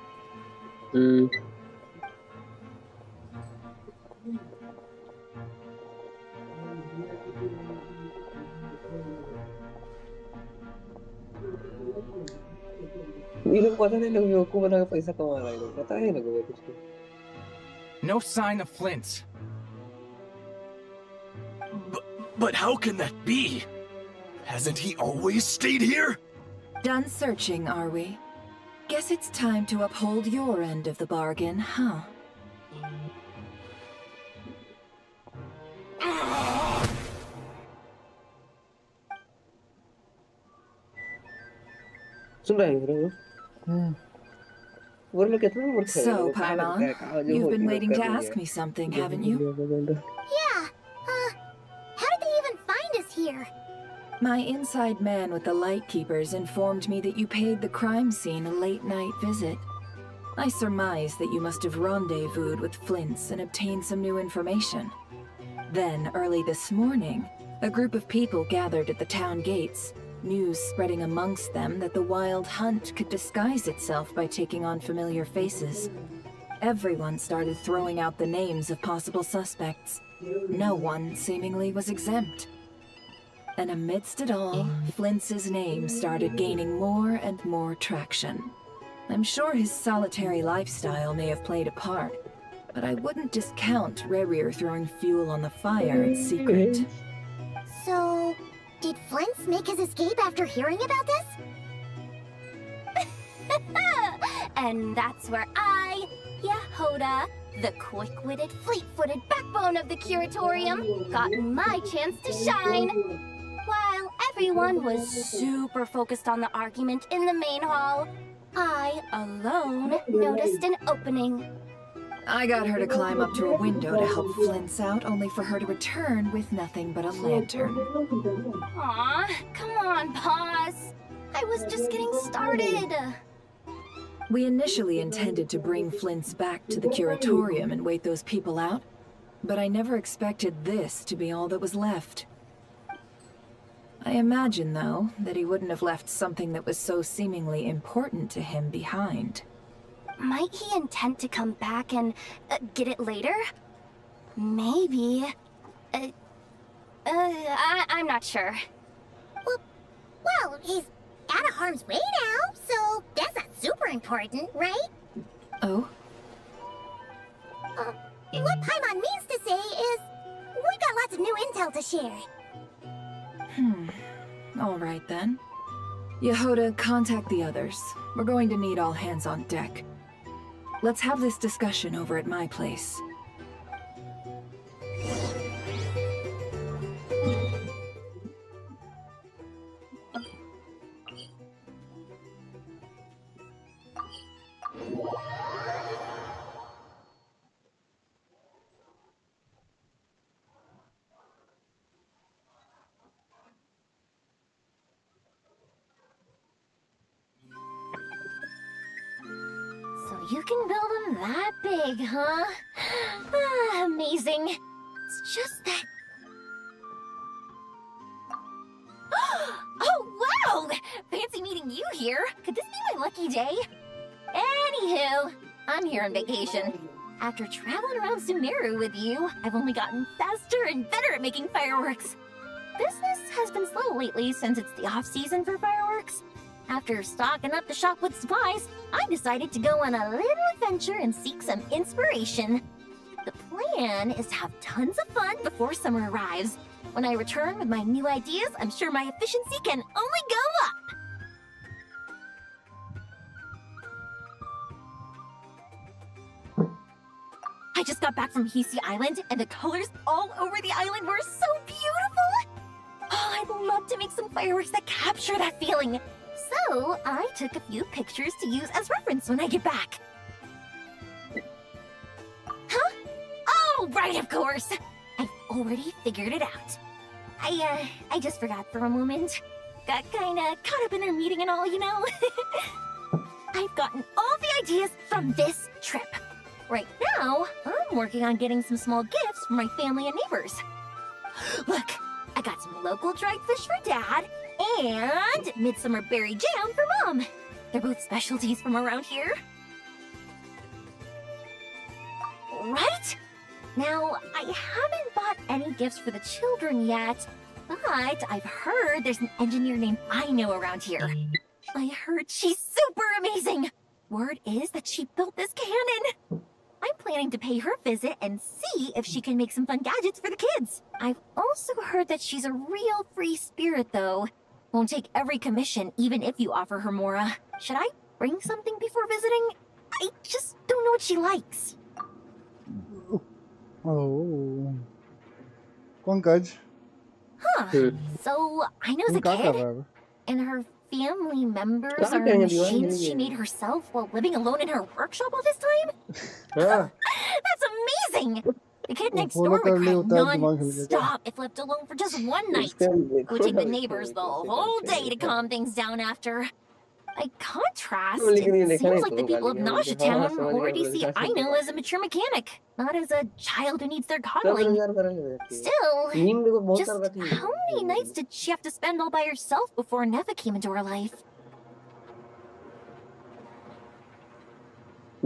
ये लोग पता नहीं लोग बेवकूफ बना के पैसा कमा रहे हैं लोग पता है लोगों को कुछ. No sign of Flint. But how can that be? Hasn't he always stayed here? Done searching, are we? Guess it's time to uphold your end of the bargain, huh? सुन रहे हैं So, Paimon, you've been waiting to ask me something, haven't you? Yeah. How did they even find us here? My inside man with the Lightkeepers informed me that you paid the crime scene a late-night visit. I surmise that you must have rendezvoused with Flint's and obtained some new information. Then, early this morning, a group of people gathered at the town gates, news spreading amongst them that the wild hunt could disguise itself by taking on familiar faces. Everyone started throwing out the names of possible suspects. No one seemingly was exempt. And amidst it all, Flintz's name started gaining more and more traction. I'm sure his solitary lifestyle may have played a part, but I wouldn't discount Rerir throwing fuel on the fire in secret. So, did Flintz make his escape after hearing about this? And that's where I, Yehoda, the quick-witted, fleet-footed backbone of the curatorium, got my chance to shine. While everyone was super focused on the argument in the main hall, I, alone, noticed an opening. I got her to climb up to a window to help Flintz out, only for her to return with nothing but a lantern. Aw, come on, pause. I was just getting started. We initially intended to bring Flintz back to the curatorium and wait those people out, but I never expected this to be all that was left. I imagine, though, that he wouldn't have left something that was so seemingly important to him behind. Might he intend to come back and get it later? Maybe. I'm not sure. Well, he's out of harm's way now, so that's not super important, right? Oh? What Paimon means to say is, we got lots of new intel to share. All right then. Yehoda, contact the others. We're going to need all hands on deck. Let's have this discussion over at my place. You can build them that big, huh? Amazing. It's just that... Oh, wow! Fancy meeting you here. Could this be my lucky day? Anywho, I'm here on vacation. After traveling around Sumeru with you, I've only gotten faster and better at making fireworks. Business has been slow lately since it's the off-season for fireworks. After stocking up the shop with supplies, I decided to go on a little adventure and seek some inspiration. The plan is to have tons of fun before summer arrives. When I return with my new ideas, I'm sure my efficiency can only go up. I just got back from Hisi Island, and the colors all over the island were so beautiful! Oh, I'd love to make some fireworks that capture that feeling. So, I took a few pictures to use as reference when I get back. Huh? Oh, right, of course! I've already figured it out. I just forgot for a moment. Got kinda caught up in our meeting and all, you know? I've gotten all the ideas from this trip. Right now, I'm working on getting some small gifts for my family and neighbors. Look, I got some local dried fish for Dad, and midsummer berry jam for Mom. They're both specialties from around here. Right? Now, I haven't bought any gifts for the children yet, but I've heard there's an engineer named Ino around here. I heard she's super amazing. Word is that she built this cannon. I'm planning to pay her a visit and see if she can make some fun gadgets for the kids. I've also heard that she's a real free spirit, though. Won't take every commission, even if you offer her Mora. Should I bring something before visiting? I just don't know what she likes. Oh. Pankaj. Huh. So, I know a kid, and her family members are machines she made herself while living alone in her workshop all this time? That's amazing! The kid next door would cry non-stop if left alone for just one night. It would take the neighbors the whole day to calm things down after. By contrast, it seems like the people of Nasha Town already see Ino as a mature mechanic, not as a child who needs their coddling. Still, just how many nights did she have to spend all by herself before Neva came into her life?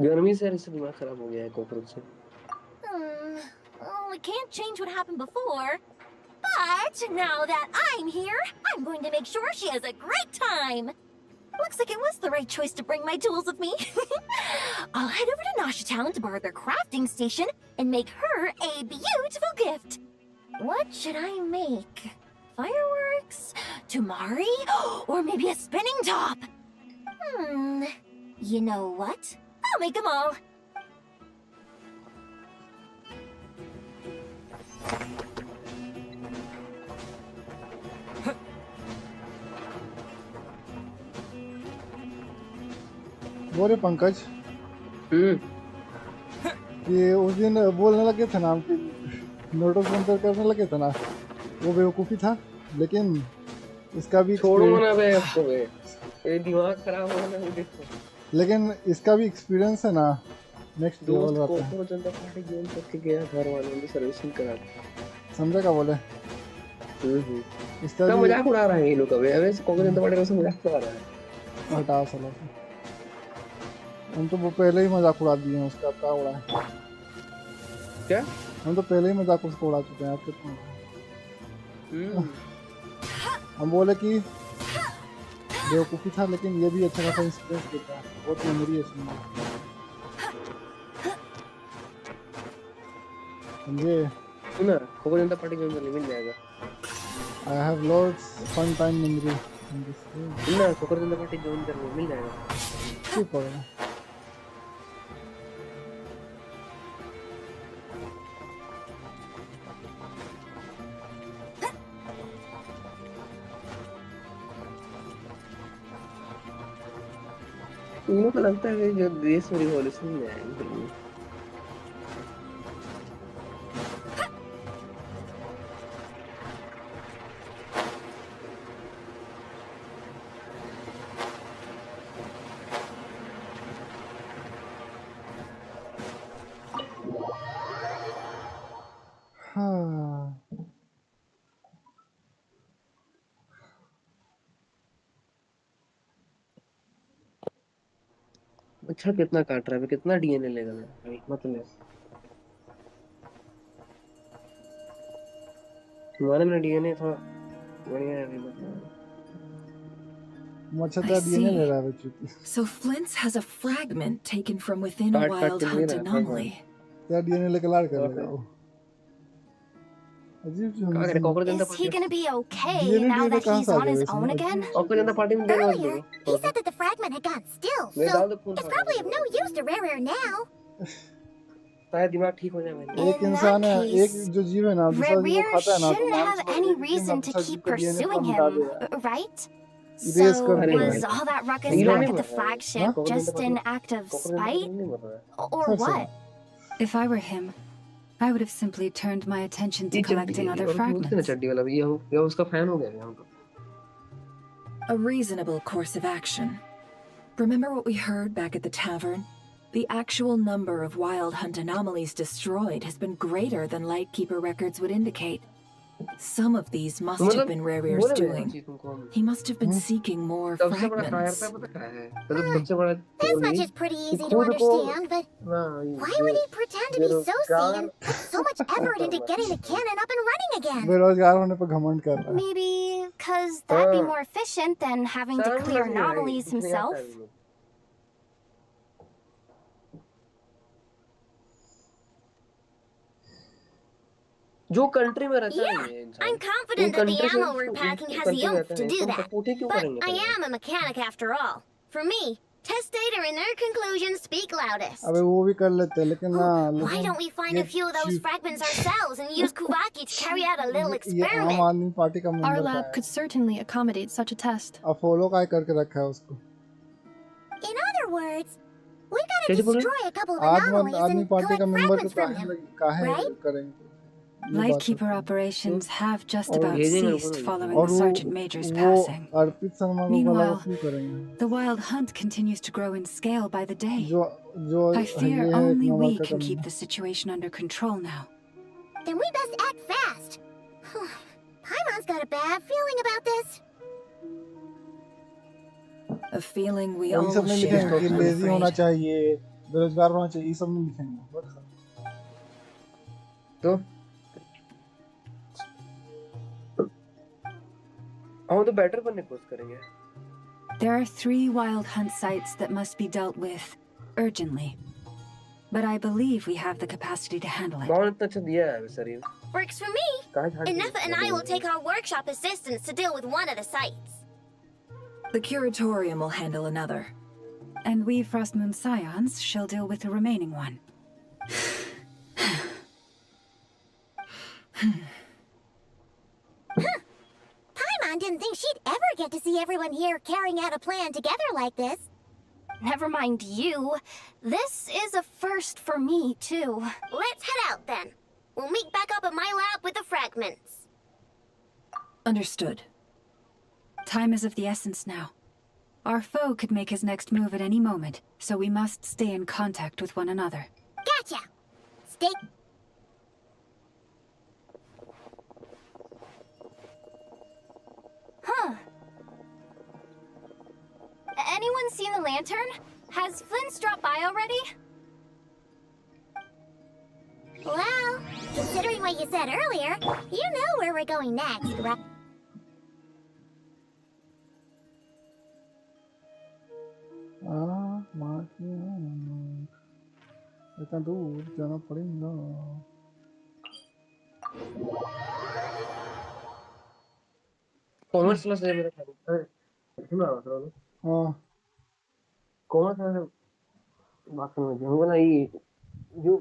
गर्मी से इससे दिमाग खराब हो गया है cockroach से। Well, we can't change what happened before. But now that I'm here, I'm going to make sure she has a great time. Looks like it was the right choice to bring my tools with me. I'll head over to Nasha Town to borrow their crafting station and make her a beautiful gift. What should I make? Fireworks? Tumari? Or maybe a spinning top? You know what? I'll make them all. बोले पंकज कि उस दिन बोलने लगे थे ना कि Noto sponsor करने लगे थे ना, वो बेवकूफ़ी था, लेकिन इसका भी छोड़ो ना बे उसको बे, ये दिमाग खराब हो ना देखो। लेकिन इसका भी एक्सपीरियंस है ना, नेक्स्ट लेवल रहता है। दोस्त जनता पार्टी गेम तक के गया, घर वालों ने सर्विसिंग करा, समझे क्या बोले? इसका मजाक उड़ा रहा है ये लोग। अबे कांग्रेस जनता पार्टी का मजाक उड़ा रहा है। हटा साला, हम तो वो पहले ही मजाक उड़ा दिए हैं उसका, क्या उड़ा है क्या? हम तो पहले ही मजाक उसको उड़ा चुके हैं। आप कितना हम बोले कि बेवकूफ़ी था, लेकिन ये भी अच्छा खासा एक्सपीरियंस देता है, बहुत मेमोरी है इसमें, समझे? सुना कांग्रेस जनता पार्टी गेम में मिल जाएगा। I have lots fun time memory in this game. सुना कांग्रेस जनता पार्टी ज्वाइन करने मिल जाएगा। ठीक होगा। मुझे तो लगता है जो देश में रिवॉल्यूशन में आएंगे। हाँ, अच्छा कितना काट रहा है, कितना डीएनए लेगा भाई, मतलब तुम्हारे में डीएनए थोड़ा बढ़िया है मतलब। So Flint's has a fragment taken from within a wild hunt anomaly. क्या डीएनए लेके लाड़ कर लेगा वो? Is he gonna be okay now that he's on his own again? Earlier, he said that the fragment had gone still, so it's probably of no use to Rare now. दिमाग ठीक हो जाए मेरा। एक इंसान है, एक जो जीव है ना, दूसरा जो खाता है ना, shouldn't have any reason to keep pursuing him, right? So was all that ruckus back at the flagship just an act of spite, or what? If I were him, I would have simply turned my attention to collecting other fragments. A reasonable course of action. Remember what we heard back at the tavern? The actual number of wild hunt anomalies destroyed has been greater than Lightkeeper records would indicate. Some of these must have been Rare's doing. He must have been seeking more fragments. This much is pretty easy to understand, but why would he pretend to be so sane and put so much effort into getting the cannon up and running again? बेरोजगार होने पर घमंड कर रहा है। Maybe because that'd be more efficient than having to clear anomalies himself. जो country में रहता है ये इंसान, I'm confident that the ammo we're packing has the oomph to do that. But I am a mechanic after all. For me, test data and their conclusions speak loudest. अबे वो भी कर लेते हैं, लेकिन ना। Why don't we find a few of those fragments ourselves and use Kubaki to carry out a little experiment? Our lab could certainly accommodate such a test. Apollo का करके रखा है उसको। In other words, we gotta destroy a couple of anomalies and collect fragments from him, right? Lightkeeper operations have just about ceased following the Sergeant Major's passing. Meanwhile, the wild hunt continues to grow in scale by the day. I fear only we can keep the situation under control now. Then we best act fast. Paimon's got a bad feeling about this. A feeling we all share, I'm afraid. बेरोजगार होना चाहिए, ये सब नहीं लिखेंगे बस। तो हम तो बेटर बनने की कोशिश करेंगे। There are 3 wild hunt sites that must be dealt with urgently. But I believe we have the capacity to handle it. बहुत अच्छा दिया है सर ये। Works for me. Enough and I will take our workshop assistants to deal with one of the sites. The curatorium will handle another. And we Frostmoon Scions shall deal with the remaining one. Paimon didn't think she'd ever get to see everyone here carrying out a plan together like this. Never mind you. This is a first for me, too. Let's head out, then. We'll meet back up at my lab with the fragments. Understood. Time is of the essence now. Our foe could make his next move at any moment, so we must stay in contact with one another. Gotcha! Stay... Huh. Anyone seen the lantern? Has Flint's dropped by already? Well, considering what you said earlier, you know where we're going next, right? इतना दूर जाना पड़ेगा। Commerce class है मेरा ख्याल। सुना मतलब। हाँ। कॉमर्स में बात करना चाहिए। हमको ना ये जो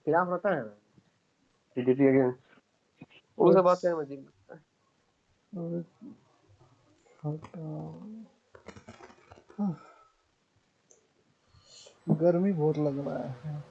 खिलाफ रहता है ना टीडीपी अगेंस्ट, वो सब बात करना चाहिए। गर्मी बहुत लग रहा है।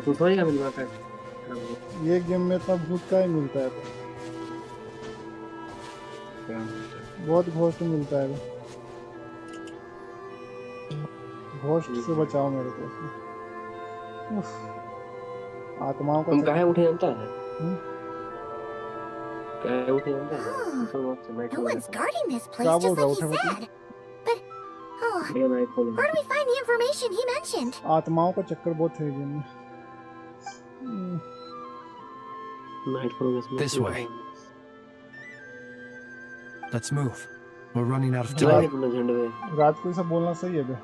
तू थोड़ी का मिलवा कर ये गेम में इतना भूत का ही मिलता है बहुत घोस्ट मिलता है घोस्ट से बचाओ मेरे को आत्माओं का तुम कहाँ उठे जानता है कहाँ उठे जानता है No one's guarding this place, just like he said. But, where do we find the information he mentioned? आत्माओं का चक्कर बहुत है गेम में This way. Let's move. We're running out of time. रात को ऐसा बोलना सही है बे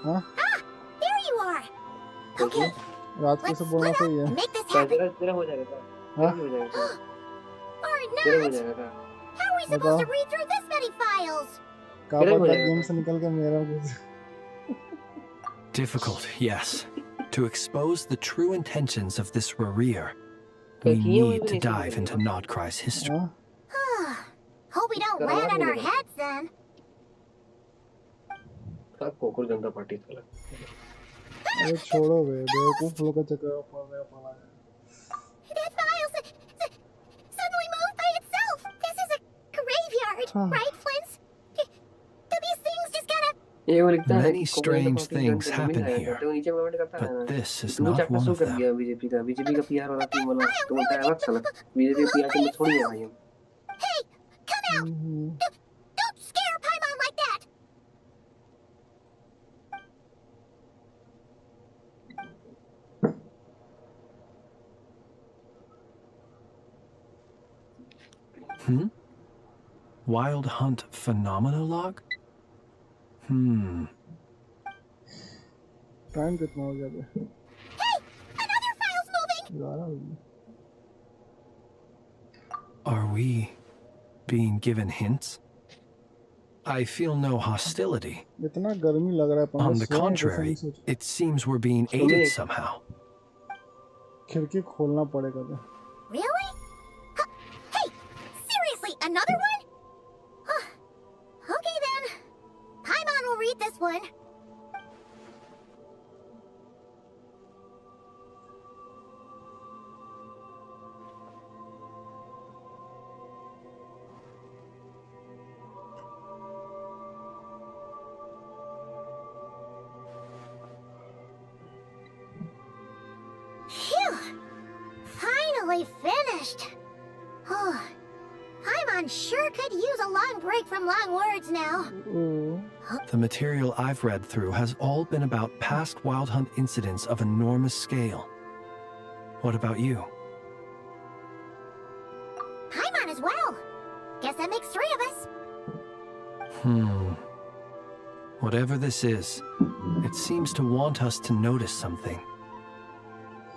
हाँ There you are. Okay. रात को ऐसा बोलना सही है Make this happen. तेरा हो जाएगा हाँ Or not. How are we supposed to read through this many files? क्या पता गेम से निकल के मेरा कुछ Difficult, yes. To expose the true intentions of this warrior, we need to dive into Nodkrai's history. Hope we don't land on our heads then. कोकुल Janata party चला अरे छोड़ो बे बेवकूफ लोग का चक्कर पड़ रहा है That file suddenly moved by itself. This is a graveyard, right, Flint's? Do these things just kind of... Many strange things happen here, but this is not one of them. BJP का PR वाला team वाला तो बोलता है अलग सलग BJP PR team में थोड़ी है भाई हम Hey, come out! Don't scare Paimon like that! Wild Hunt Phenomenolog? Time कितना हो गया बे Hey, another file's moving! Are we being given hints? I feel no hostility. इतना गर्मी लग रहा है On the contrary, it seems we're being aided somehow. खिड़की खोलना पड़ेगा बे Really? Hey, seriously, another one? Okay then. Paimon will read this one. Phew! Finally finished. Paimon sure could use a long break from long words now. The material I've read through has all been about past Wild Hunt incidents of enormous scale. What about you? Paimon as well. Guess that makes 3 of us. Whatever this is, it seems to want us to notice something.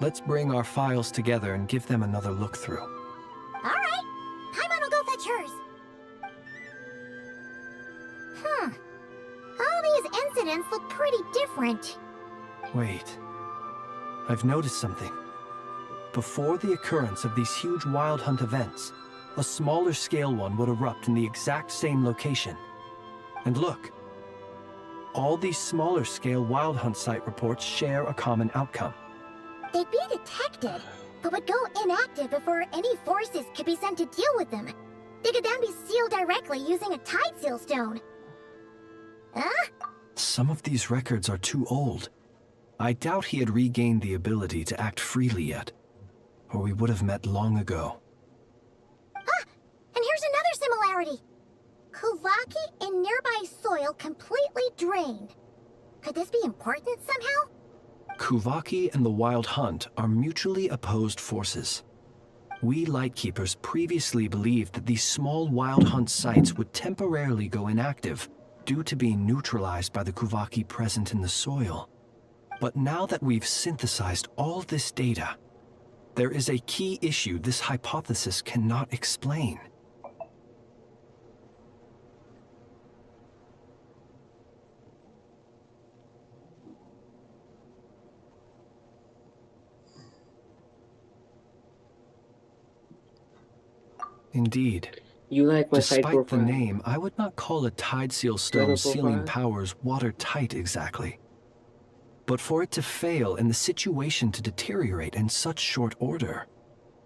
Let's bring our files together and give them another look through. All right. Paimon will go fetch hers. All these incidents look pretty different. Wait. I've noticed something. Before the occurrence of these huge Wild Hunt events, a smaller scale one would erupt in the exact same location. And look. All these smaller scale Wild Hunt site reports share a common outcome. They'd be detected, but would go inactive before any forces could be sent to deal with them. They could then be sealed directly using a tide seal stone. Huh? Some of these records are too old. I doubt he had regained the ability to act freely yet, or we would have met long ago. Ah! And here's another similarity. Kuvaki in nearby soil completely drained. Could this be important somehow? Kuvaki and the Wild Hunt are mutually opposed forces. We Lightkeepers previously believed that these small Wild Hunt sites would temporarily go inactive due to being neutralized by the Kuvaki present in the soil. But now that we've synthesized all this data, there is a key issue this hypothesis cannot explain. Indeed. You like my side Despite the profile? name, I would not call a tide seal stone sealing powers watertight exactly. But for it to fail and the situation to deteriorate in such short order.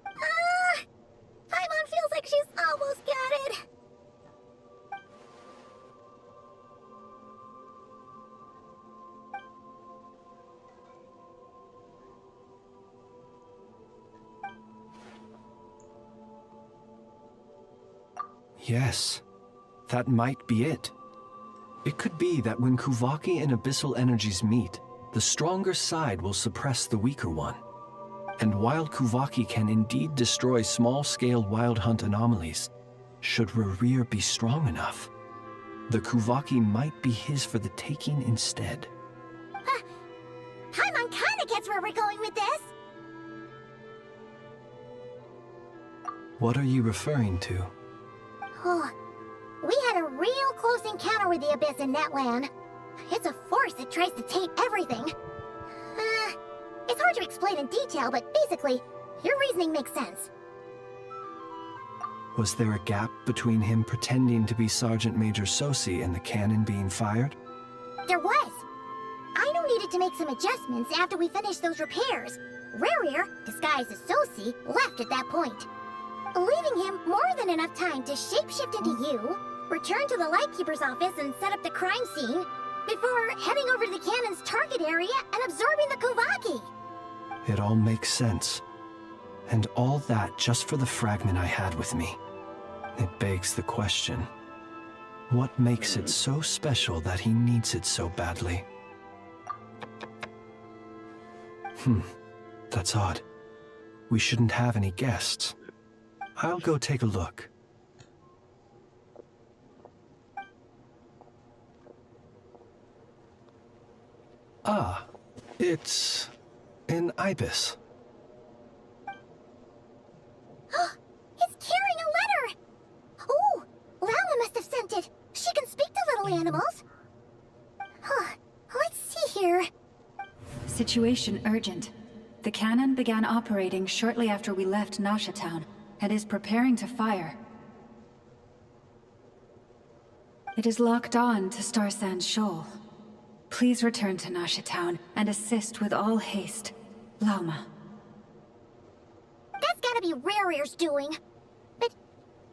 Paimon feels like she's almost got it. Yes, that might be it. It could be that when Kuvaki and Abyssal energies meet, the stronger side will suppress the weaker one. And while Kuvaki can indeed destroy small-scale Wild Hunt anomalies, should Rerir be strong enough, the Kuvaki might be his for the taking instead. Paimon kinda gets where we're going with this. What are you referring to? Oh, we had a real close encounter with the Abyss in Netland. It's a force that tries to taint everything. It's hard to explain in detail, but basically, your reasoning makes sense. Was there a gap between him pretending to be Sergeant Major Sosi and the cannon being fired? There was. Aino needed to make some adjustments after we finished those repairs. Rerir, disguised as Sosi, left at that point, leaving him more than enough time to shapeshift into you, return to the Lightkeeper's office and set up the crime scene, before heading over to the cannon's target area and absorbing the Kuvaki. It all makes sense. And all that just for the fragment I had with me. It begs the question, what makes it so special that he needs it so badly? That's odd. We shouldn't have any guests. I'll go take a look. Ah, it's an ibis. It's carrying a letter! Ooh, Lama must have sent it. She can speak to little animals. Let's see here. Situation urgent. The cannon began operating shortly after we left Nasha Town and is preparing to fire. It is locked on to Star Sand Shoal. Please return to Nasha Town and assist with all haste. Lama. That's gotta be Rerir's doing. But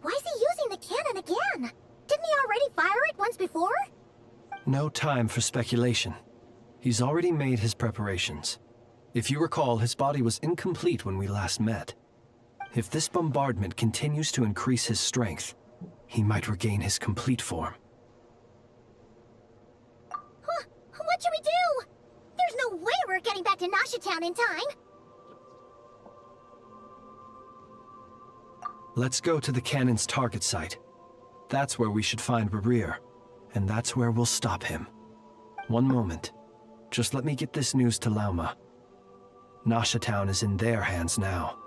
why is he using the cannon again? Didn't he already fire it once before? No time for speculation. He's already made his preparations. If you recall, his body was incomplete when we last met. If this bombardment continues to increase his strength, he might regain his complete form. What should we do? There's no way we're getting back to Nasha Town in time. Let's go to the cannon's target site. That's where we should find Barir, and that's where we'll stop him. One moment. Just let me get this news to Lauma. Nasha Town is in their hands now.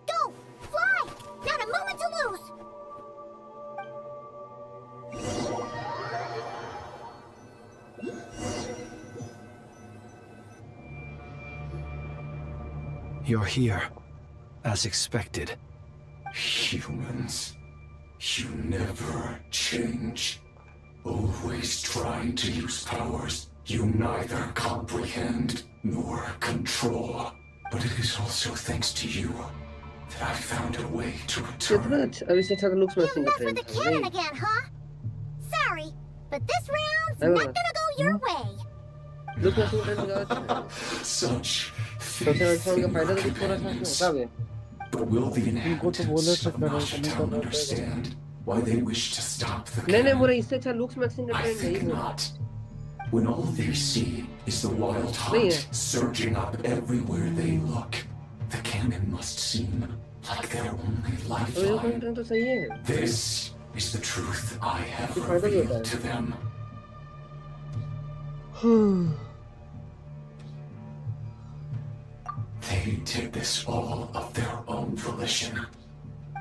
Go! Fly! Not a moment to lose! You're here, as expected. Humans, you never change. Always trying to use powers you neither comprehend nor control. But it is also thanks to you that I found a way to return. कितना अच्छा अभी से अच्छा तो looks matching Enough कर for the रहे cannon हैं again, huh? Sorry, but this round's नहीं not gonna go your way. looks matching कर रहे Such सबसे अच्छा उनका फायदा तो थोड़ा सा होता है But will the inhabitants of Nasha Town understand why they wish to stop the cannon? नहीं बोला इससे अच्छा looks matching कर I रहे think हैं not. When all they see is the wild hunt surging up everywhere they look, the cannon must seem like their only lifeline. तो सही है This is the truth I have revealed to them. They did this all of their own volition.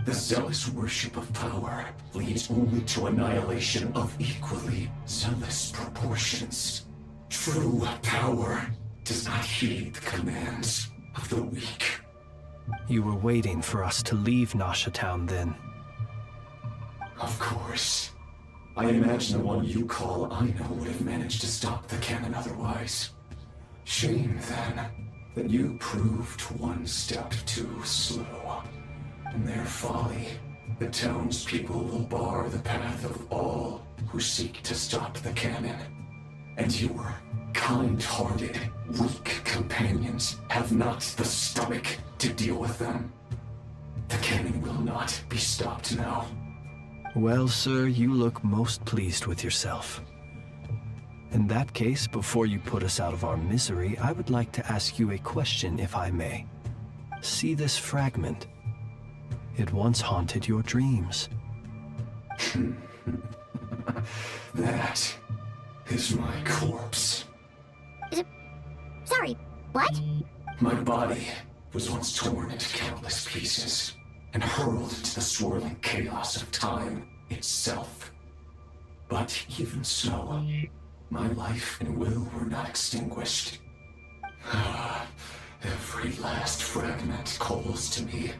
The zealous worship of power leads only to annihilation of equally zealous proportions. True power does not heed the commands of the weak. You were waiting for us to leave Nasha Town then. Of course. I imagine the one you call Aina would have managed to stop the cannon otherwise. Shame, then, that you proved one step too slow. In their folly, the townspeople will bar the path of all who seek to stop the cannon. And your kind-hearted, weak companions have not the stomach to deal with them. The cannon will not be stopped now. Well, sir, you look most pleased with yourself. In that case, before you put us out of our misery, I would like to ask you a question, if I may. See this fragment? It once haunted your dreams. That is my corpse. Sorry, what? My body was once torn into countless pieces and hurled into the swirling chaos of time itself. But even so, my life and will were not extinguished. Every last fragment calls to me.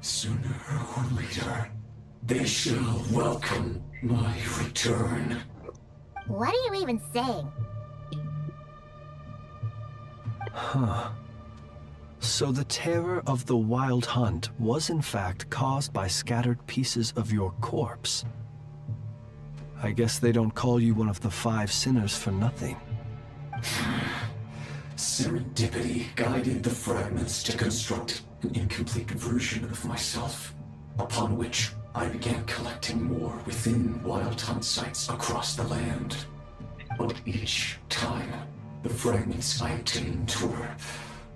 Sooner or later, they shall welcome my return. What are you even saying? Huh. So the terror of the wild hunt was in fact caused by scattered pieces of your corpse. I guess they don't call you one of the 5 sinners for nothing. Serendipity guided the fragments to construct an incomplete version of myself, upon which I began collecting more within wild hunt sites across the land. But each time, the fragments I obtained were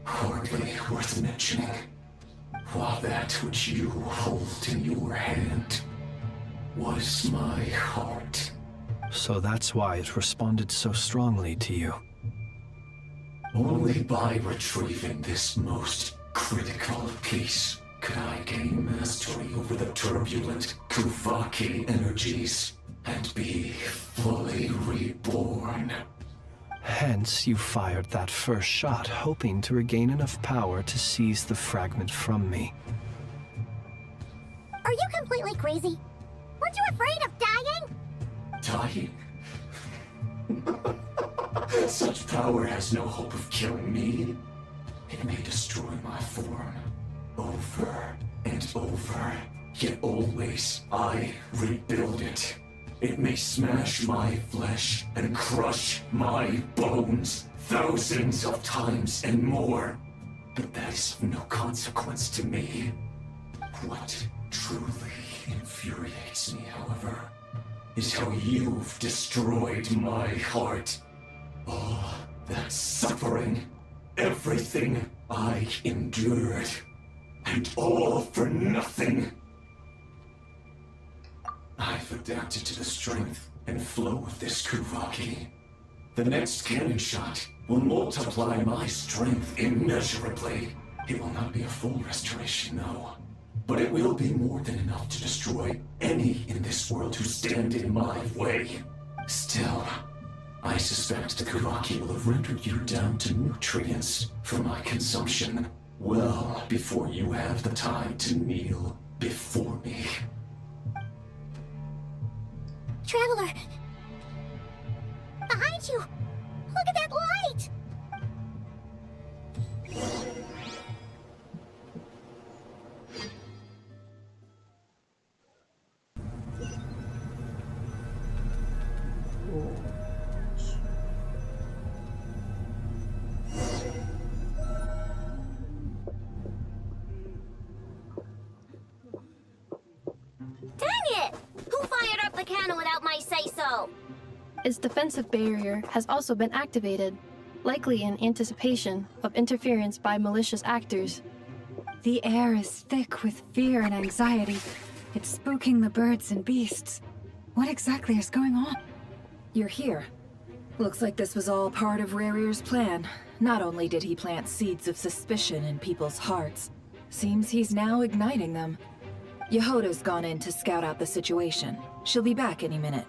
hardly worth mentioning, while that which you hold in your hand was my heart. So that's why it responded so strongly to you. Only by retrieving this most critical piece could I gain mastery over the turbulent Kuvaki energies and be fully reborn. Hence, you fired that first shot, hoping to regain enough power to seize the fragment from me. Are you completely crazy? Weren't you afraid of dying? Dying? Such power has no hope of killing me. It may destroy my form over and over, yet always I rebuild it. It may smash my flesh and crush my bones thousands of times and more. But that is of no consequence to me. What truly infuriates me, however, is how you've destroyed my heart. All that suffering, everything I endured, and all for nothing. I've adapted to the strength and flow of this Kuvaki. The next cannon shot will multiply my strength immeasurably. It will not be a full restoration, no. But it will be more than enough to destroy any in this world who stand in my way. Still, I suspect the Kuvaki will have rendered you down to nutrients for my consumption well before you have the time to kneel before me. Traveler! Behind you! Look at that light! Dang it! Who fired up the cannon without my say-so? Its defensive barrier has also been activated, likely in anticipation of interference by malicious actors. The air is thick with fear and anxiety. It's spooking the birds and beasts. What exactly is going on? You're here. Looks like this was all part of Rarir's plan. Not only did he plant seeds of suspicion in people's hearts, seems he's now igniting them. Yehoda's gone in to scout out the situation. She'll be back any minute.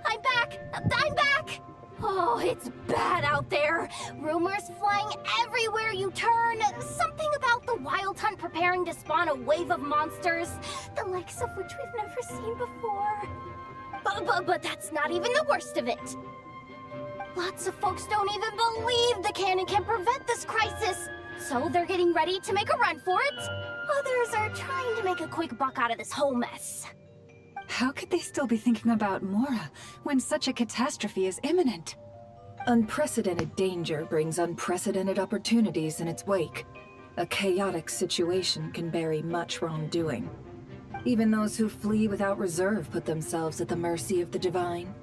I'm back! I'm back! Oh, it's bad out there. Rumors flying everywhere you turn. Something about the Wild Hunt preparing to spawn a wave of monsters, the likes of which we've never seen before. But that's not even the worst of it. Lots of folks don't even believe the cannon can prevent this crisis, so they're getting ready to make a run for it. Others are trying to make a quick buck out of this whole mess. How could they still be thinking about Mora when such a catastrophe is imminent? Unprecedented danger brings unprecedented opportunities in its wake. A chaotic situation can bury much wrongdoing. Even those who flee without reserve put themselves at the mercy of the divine.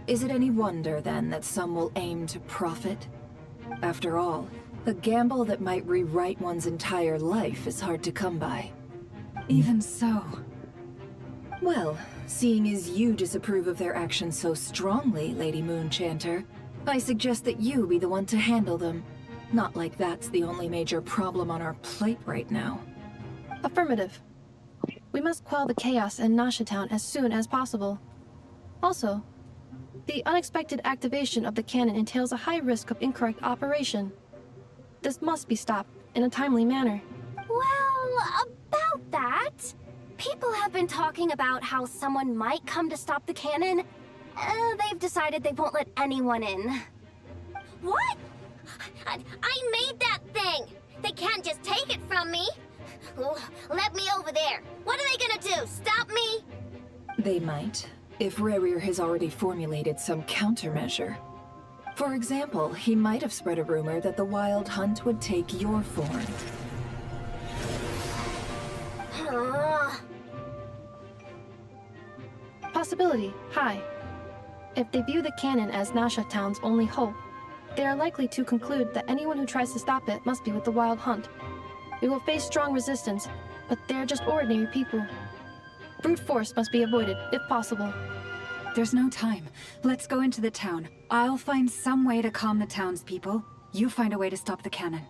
Is it any wonder, then, that some will aim to profit? After all, a gamble that might rewrite one's entire life is hard to come by. Even so. Well, seeing as you disapprove of their actions so strongly, Lady Moonchanter, I suggest that you be the one to handle them. Not like that's the only major problem on our plate right now. Affirmative. We must quell the chaos in Nasha Town as soon as possible. Also, the unexpected activation of the cannon entails a high risk of incorrect operation. This must be stopped in a timely manner. Well, about that, people have been talking about how someone might come to stop the cannon. They've decided they won't let anyone in. What? I made that thing! They can't just take it from me! Let me over there! What are they gonna do? Stop me? They might, if Rarir has already formulated some countermeasure. For example, he might have spread a rumor that the Wild Hunt would take your form. Possibility high. If they view the cannon as Nasha Town's only hope, they are likely to conclude that anyone who tries to stop it must be with the Wild Hunt. We will face strong resistance, but they're just ordinary people. Brute force must be avoided, if possible. There's no time. Let's go into the town. I'll find some way to calm the townspeople. You find a way to stop the cannon.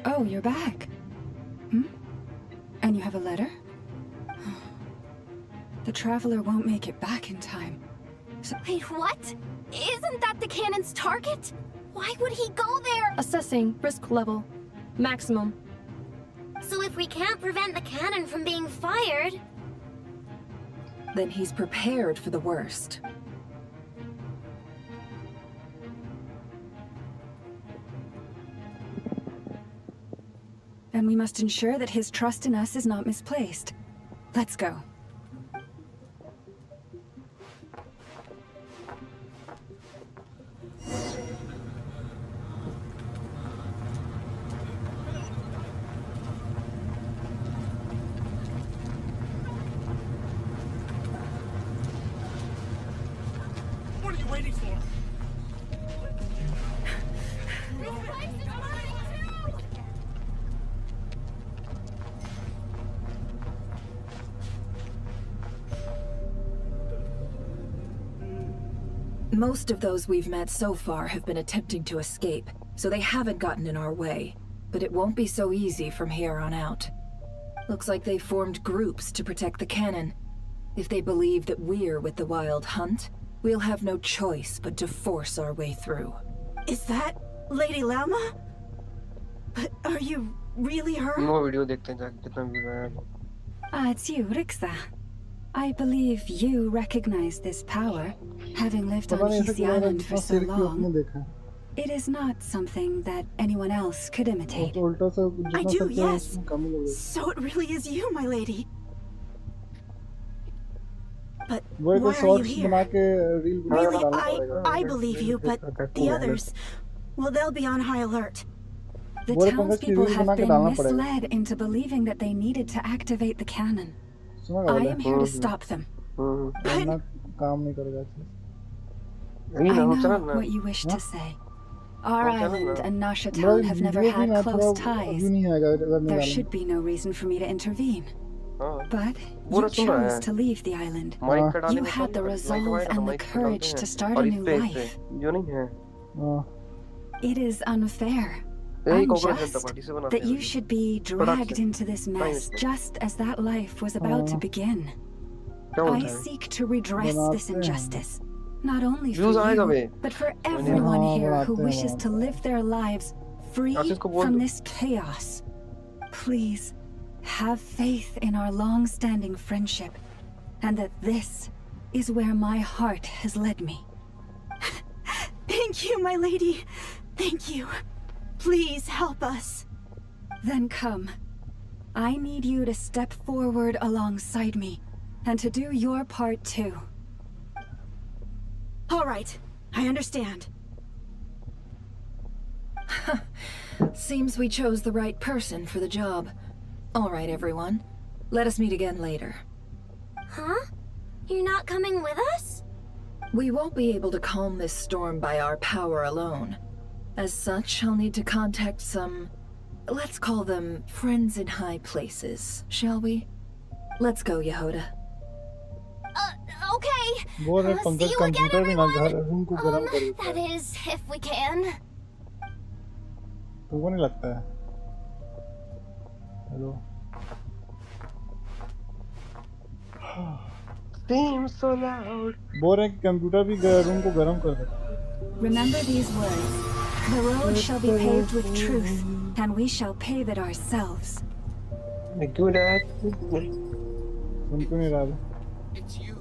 Oh, you're back. And you have a letter? The Traveler won't make it back in time. Wait, what? Isn't that the cannon's target? Why would he go there? Assessing risk level. Maximum. So if we can't prevent the cannon from being fired... Then he's prepared for the worst. and we must ensure that his trust in us is not misplaced. Let's go. What are you waiting for? Most of those we've met so far have been attempting to escape, so they haven't gotten in our way. But it won't be so easy from here on out. Looks like they formed groups to protect the cannon. If they believe that we're with the Wild Hunt, we'll have no choice but to force our way through. Is that Lady Lama? But are you really her? वो video देखते हैं जाके कितना view आया। It's you, Rixa. I believe you recognize this power, having lived on Easy Island for so long. It is not something that anyone else could imitate. I do, yes. So it really is you, my lady. But why are you here? Really, I believe you, but the others, well, they'll be on high alert. The townspeople have been misled into believing that they needed to activate the cannon. I am here to stop them. I know what you wish to say. Our island and Nasha Town have never had close ties. There should be no reason for me to intervene. But you chose to leave the island. You had the resolve and the courage to start a new life. It is unfair, unjust, that you should be dragged into this mess just as that life was about to begin. I seek to redress this injustice, not only for you, but for everyone here who wishes to live their lives free from this chaos. Please, have faith in our long-standing friendship, and that this is where my heart has led me. Thank you, my lady. Thank you. Please help us. Then come. I need you to step forward alongside me, and to do your part too. All right, I understand. Seems we chose the right person for the job. All right, everyone. Let us meet again later. Huh? You're not coming with us? We won't be able to calm this storm by our power alone. As such, I'll need to contact some... let's call them friends in high places, shall we? Let's go, Yehoda. Okay. See you again, everyone. That is, if we can. तुमको नहीं लगता है? Hello. Seems so loud. बोल रहे हैं कि computer भी room को गर्म कर देता है. Remember these words. The road shall be paved with truth, and we shall pave it ourselves. Good at. सुन क्यों नहीं रहा है? It's you,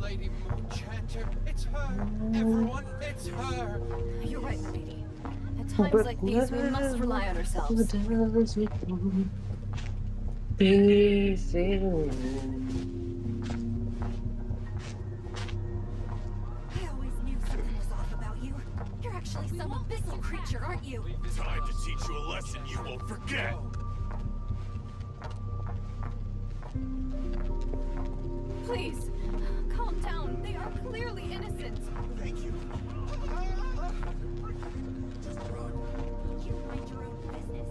Lady Moonchanter. It's her. Everyone, it's her. You're right, lady. At times like these, we must rely on ourselves. Actually some abyssal creature, aren't you? Time to teach you a lesson you won't forget. Please, calm down. They are clearly innocent. Thank you. Just run. You mind your own business.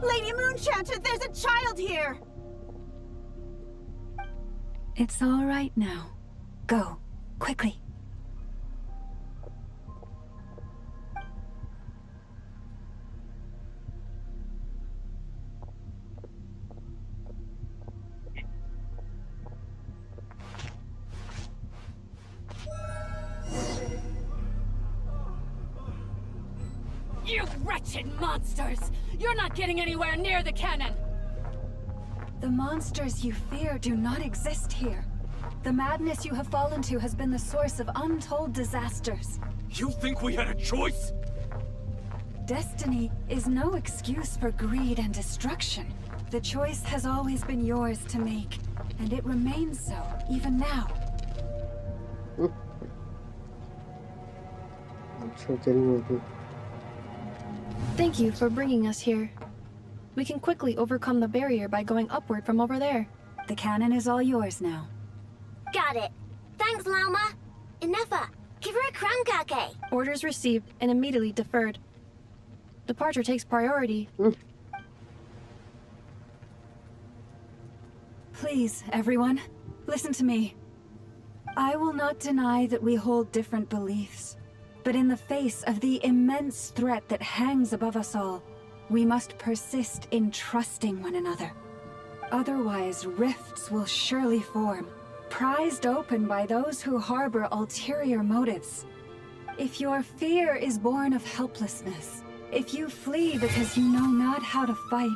Lady Moonchanter, there's a child here! It's all right now. Go, quickly. You wretched monsters! You're not getting anywhere near the cannon! The monsters you fear do not exist here. The madness you have fallen to has been the source of untold disasters. You think we had a choice? Destiny is no excuse for greed and destruction. The choice has always been yours to make, and it remains so, even now. Thank you for bringing us here. We can quickly overcome the barrier by going upward from over there. The cannon is all yours now. Got it. Thanks, Lauma. Inefa, give her a crown kake. Orders received and immediately deferred. Departure takes priority. Please, everyone, listen to me. I will not deny that we hold different beliefs, but in the face of the immense threat that hangs above us all, we must persist in trusting one another. Otherwise, rifts will surely form, prized open by those who harbor ulterior motives. If your fear is born of helplessness, if you flee because you know not how to fight,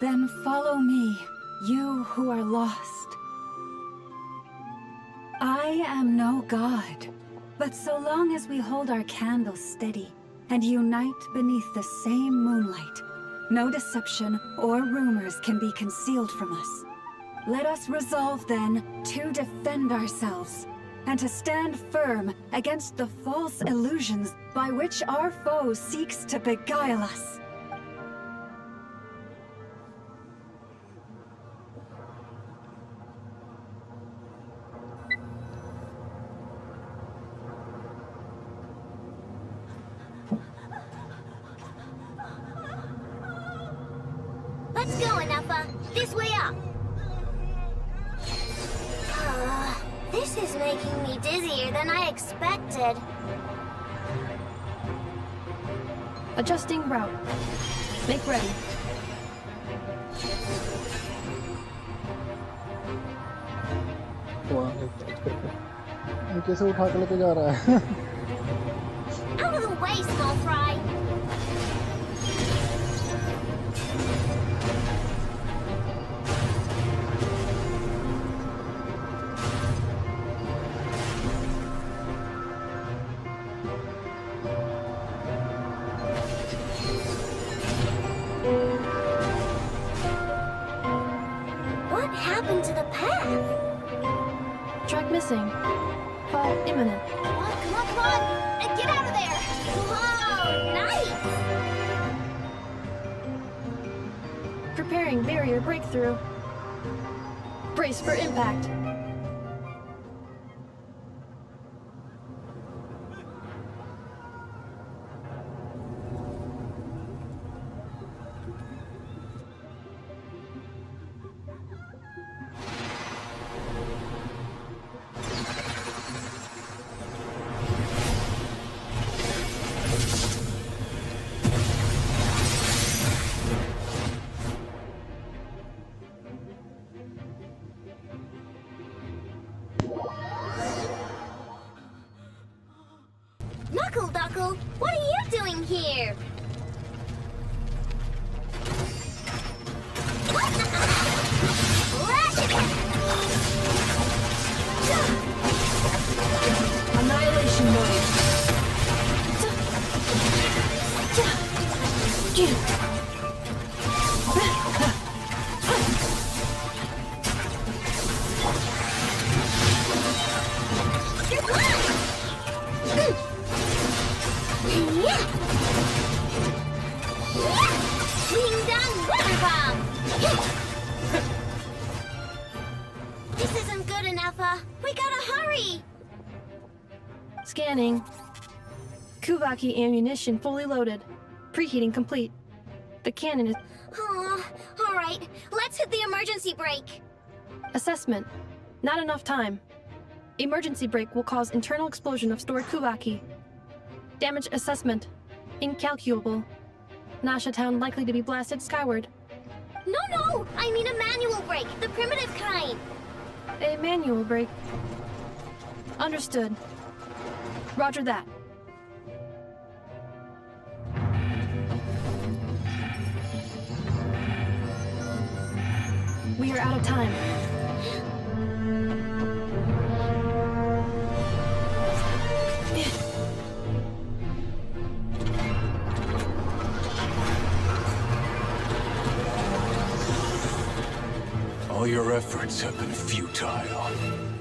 then follow me, you who are lost. I am no god, but so long as we hold our candles steady and unite beneath the same moonlight, no deception or rumors can be concealed from us. Let us resolve then to defend ourselves and to stand firm against the false illusions by which our foe seeks to beguile us. Let's go, Inefa. This way up. This is making me dizzier than I expected. Adjusting route. Make ready. कैसे उठा के लेके जा रहा है? Out of the way, small fry. What happened to the path? Track missing. Fall imminent. Come on, come on! And get out of there! Whoa, nice! Preparing barrier breakthrough. Brace for impact. Knuckle, what are you doing here? Annihilation mode. This isn't good enough, we gotta hurry! Scanning. Kuvaki ammunition fully loaded. Preheating complete. The cannon is... Oh, alright, let's hit the emergency brake. Assessment. Not enough time. Emergency brake will cause internal explosion of stored Kuvaki. Damage assessment. Incalculable. Nasha Town likely to be blasted skyward. No, I mean a manual brake, the primitive kind. A manual brake. Understood. Roger that. We are out of time. All your efforts have been futile.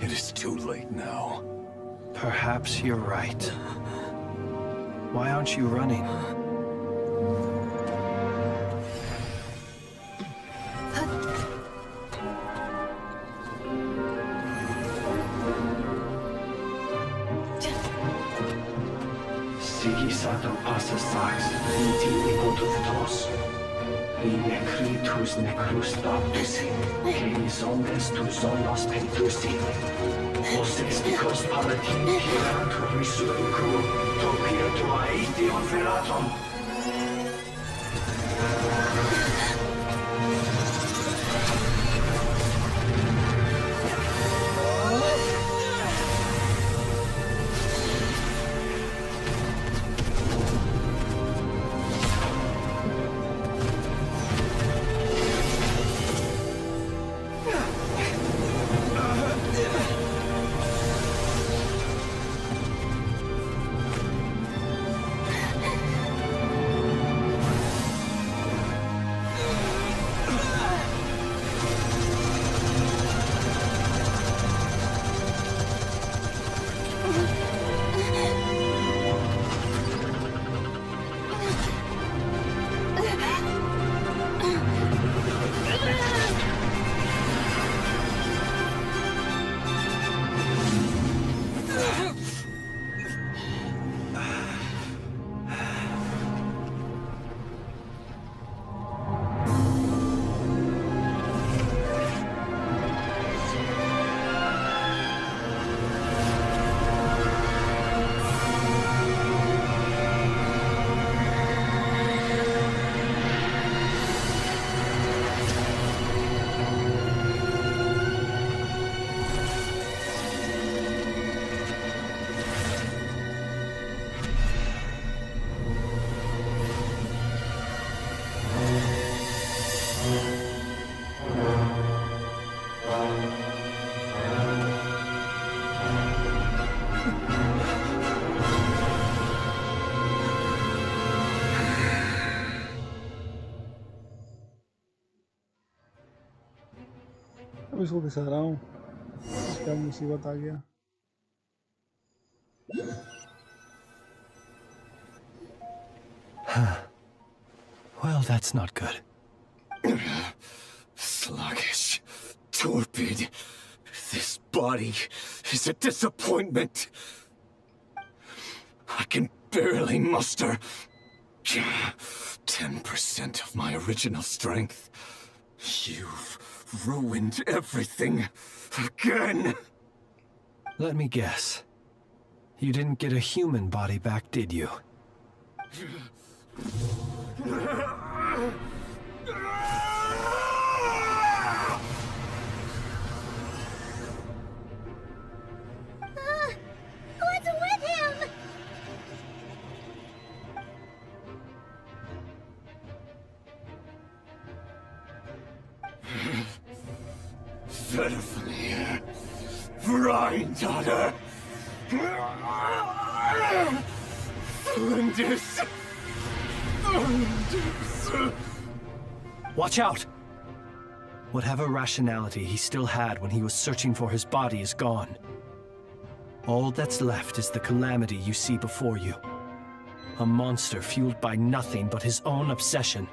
It is too late now. Perhaps you're right. Why aren't you running? Sigi sato pasa sax, niti ikotos. Li necritus necrus baptusi, que zones tu zonos pentusi. Oses picos palatin piratur risuencu, topia tua ideon veratum. अब इसको घिसा रहा हूँ, क्या मुसीबत आ गया। Well, that's not good. Sluggish, torpid. This body is a disappointment. I can barely muster 10% of my original strength. You've ruined everything again. Let me guess. You didn't get a human body back, did you? What's with him? Pitifully, Granddaughter. Flinders. Watch out! Whatever rationality he still had when he was searching for his body is gone. All that's left is the calamity you see before you. A monster fueled by nothing but his own obsession.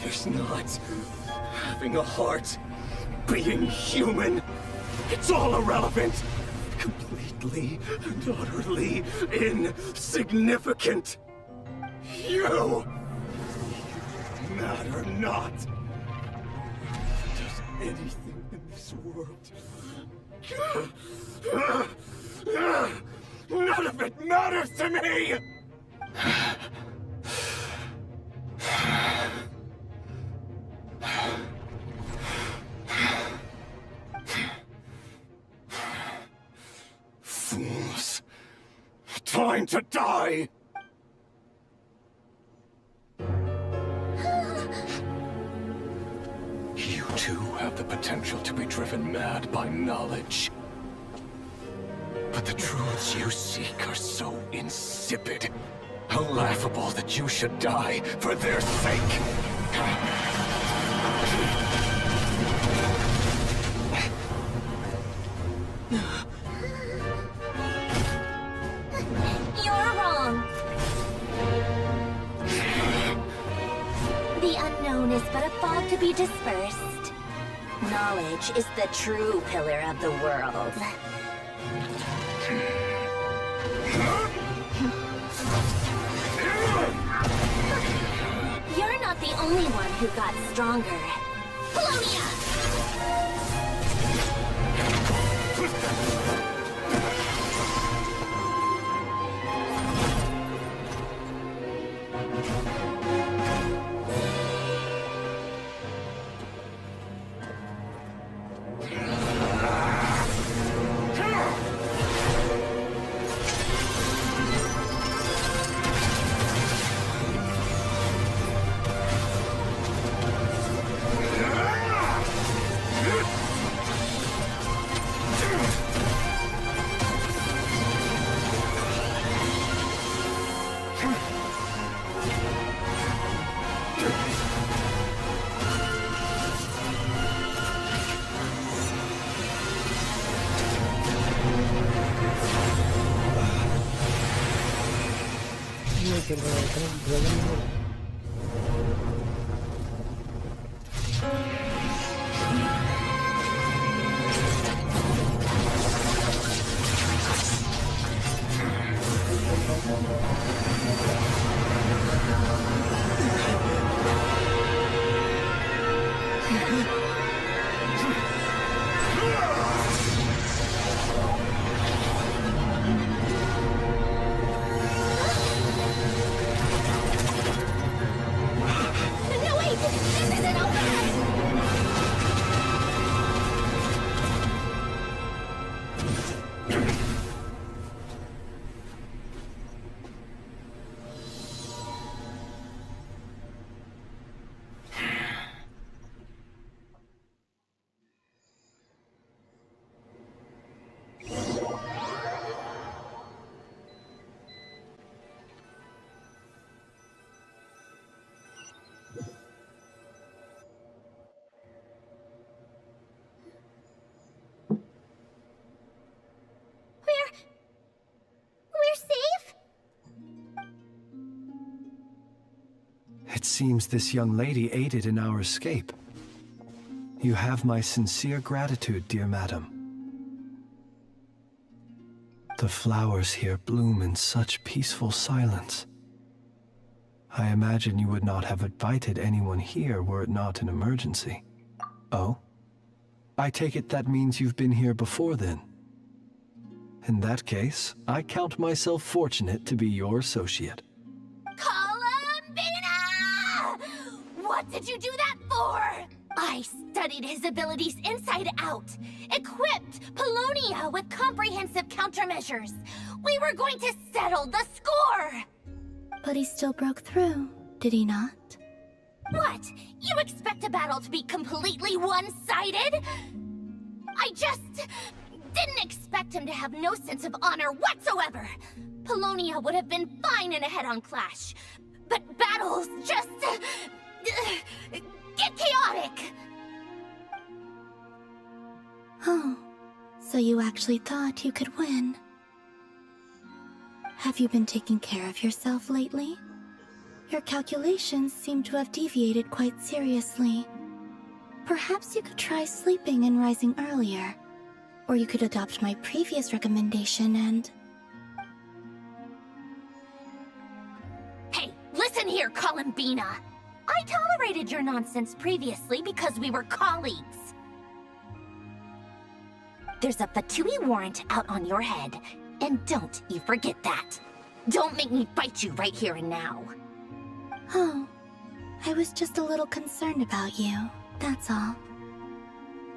There's not having a heart, being human. It's all irrelevant. Completely and utterly insignificant. You matter not. Does anything in this world? None of it matters to me! Fools. Time to die! have the potential to be driven mad by knowledge. But the truths you seek are so insipid. How laughable that you should die for their sake. You're wrong. The unknown is but a fog to be dispersed. Knowledge is the true pillar of the world. You're not the only one who got stronger. Polonia! We're safe? It seems this young lady aided in our escape. You have my sincere gratitude, dear madam. The flowers here bloom in such peaceful silence. I imagine you would not have invited anyone here were it not an emergency. Oh? I take it that means you've been here before then. In that case, I count myself fortunate to be your associate. Columbina! What did you do that for? I studied his abilities inside out, equipped Polonia with comprehensive countermeasures. We were going to settle the score! But he still broke through, did he not? What? You expect a battle to be completely one-sided? I just didn't expect him to have no sense of honor whatsoever. Polonia would have been fine in a head-on clash, but battles just get chaotic. Oh, so you actually thought you could win. Have you been taking care of yourself lately? Your calculations seem to have deviated quite seriously. Perhaps you could try sleeping and rising earlier. Or you could adopt my previous recommendation and... Hey, listen here, Columbina! I tolerated your nonsense previously because we were colleagues. There's a Fatui warrant out on your head, and don't you forget that. Don't make me fight you right here and now. Oh, I was just a little concerned about you, that's all.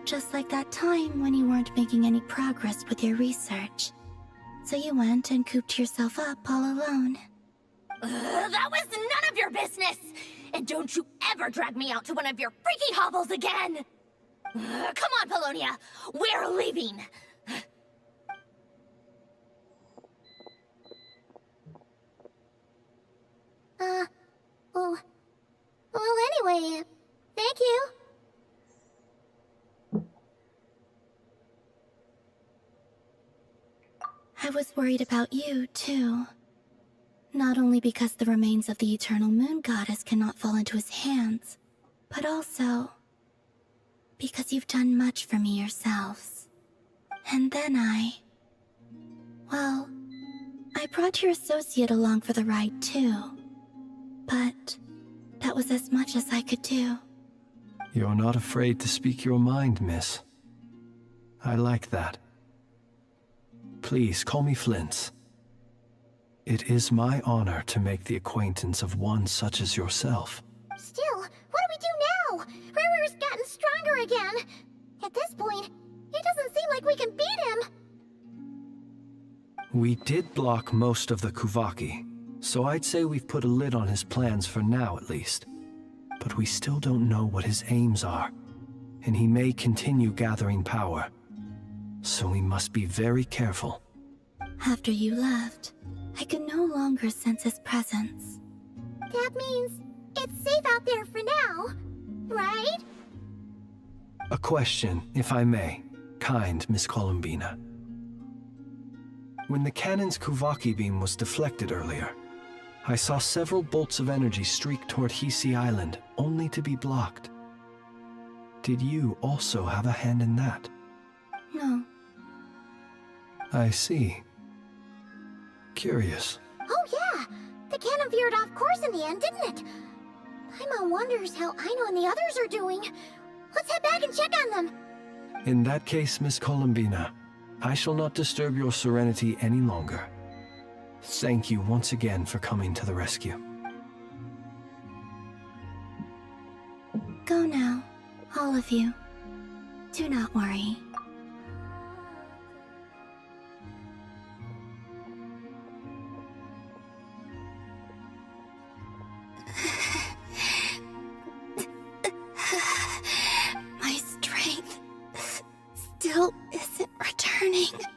Just like that time when you weren't making any progress with your research. So you went and cooped yourself up all alone. That was none of your business! And don't you ever drag me out to one of your freaky hovels again! Come on, Polonia! We're leaving! Well, anyway, thank you. I was worried about you, too. Not only because the remains of the Eternal Moon Goddess cannot fall into his hands, but also because you've done much for me yourselves. And then I brought your associate along for the ride, too. But that was as much as I could do. You're not afraid to speak your mind, miss. I like that. Please, call me Flint. It is my honor to make the acquaintance of one such as yourself. Still, what do we do now? Rarer's gotten stronger again. At this point, it doesn't seem like we can beat him. We did block most of the Kuvaki, so I'd say we've put a lid on his plans for now at least. But we still don't know what his aims are, and he may continue gathering power. So we must be very careful. After you left, I could no longer sense his presence. That means it's safe out there for now, right? A question, if I may, kind Miss Columbina. When the cannon's Kuvaki beam was deflected earlier, I saw several bolts of energy streak toward Hisi Island, only to be blocked. Did you also have a hand in that? No. I see. Curious. Oh yeah, the cannon veered off course in the end, didn't it? Paimon wonders how Aino and the others are doing. Let's head back and check on them. In that case, Miss Columbina, I shall not disturb your serenity any longer. Thank you once again for coming to the rescue. Go now, all of you. Do not worry. My strength still isn't returning.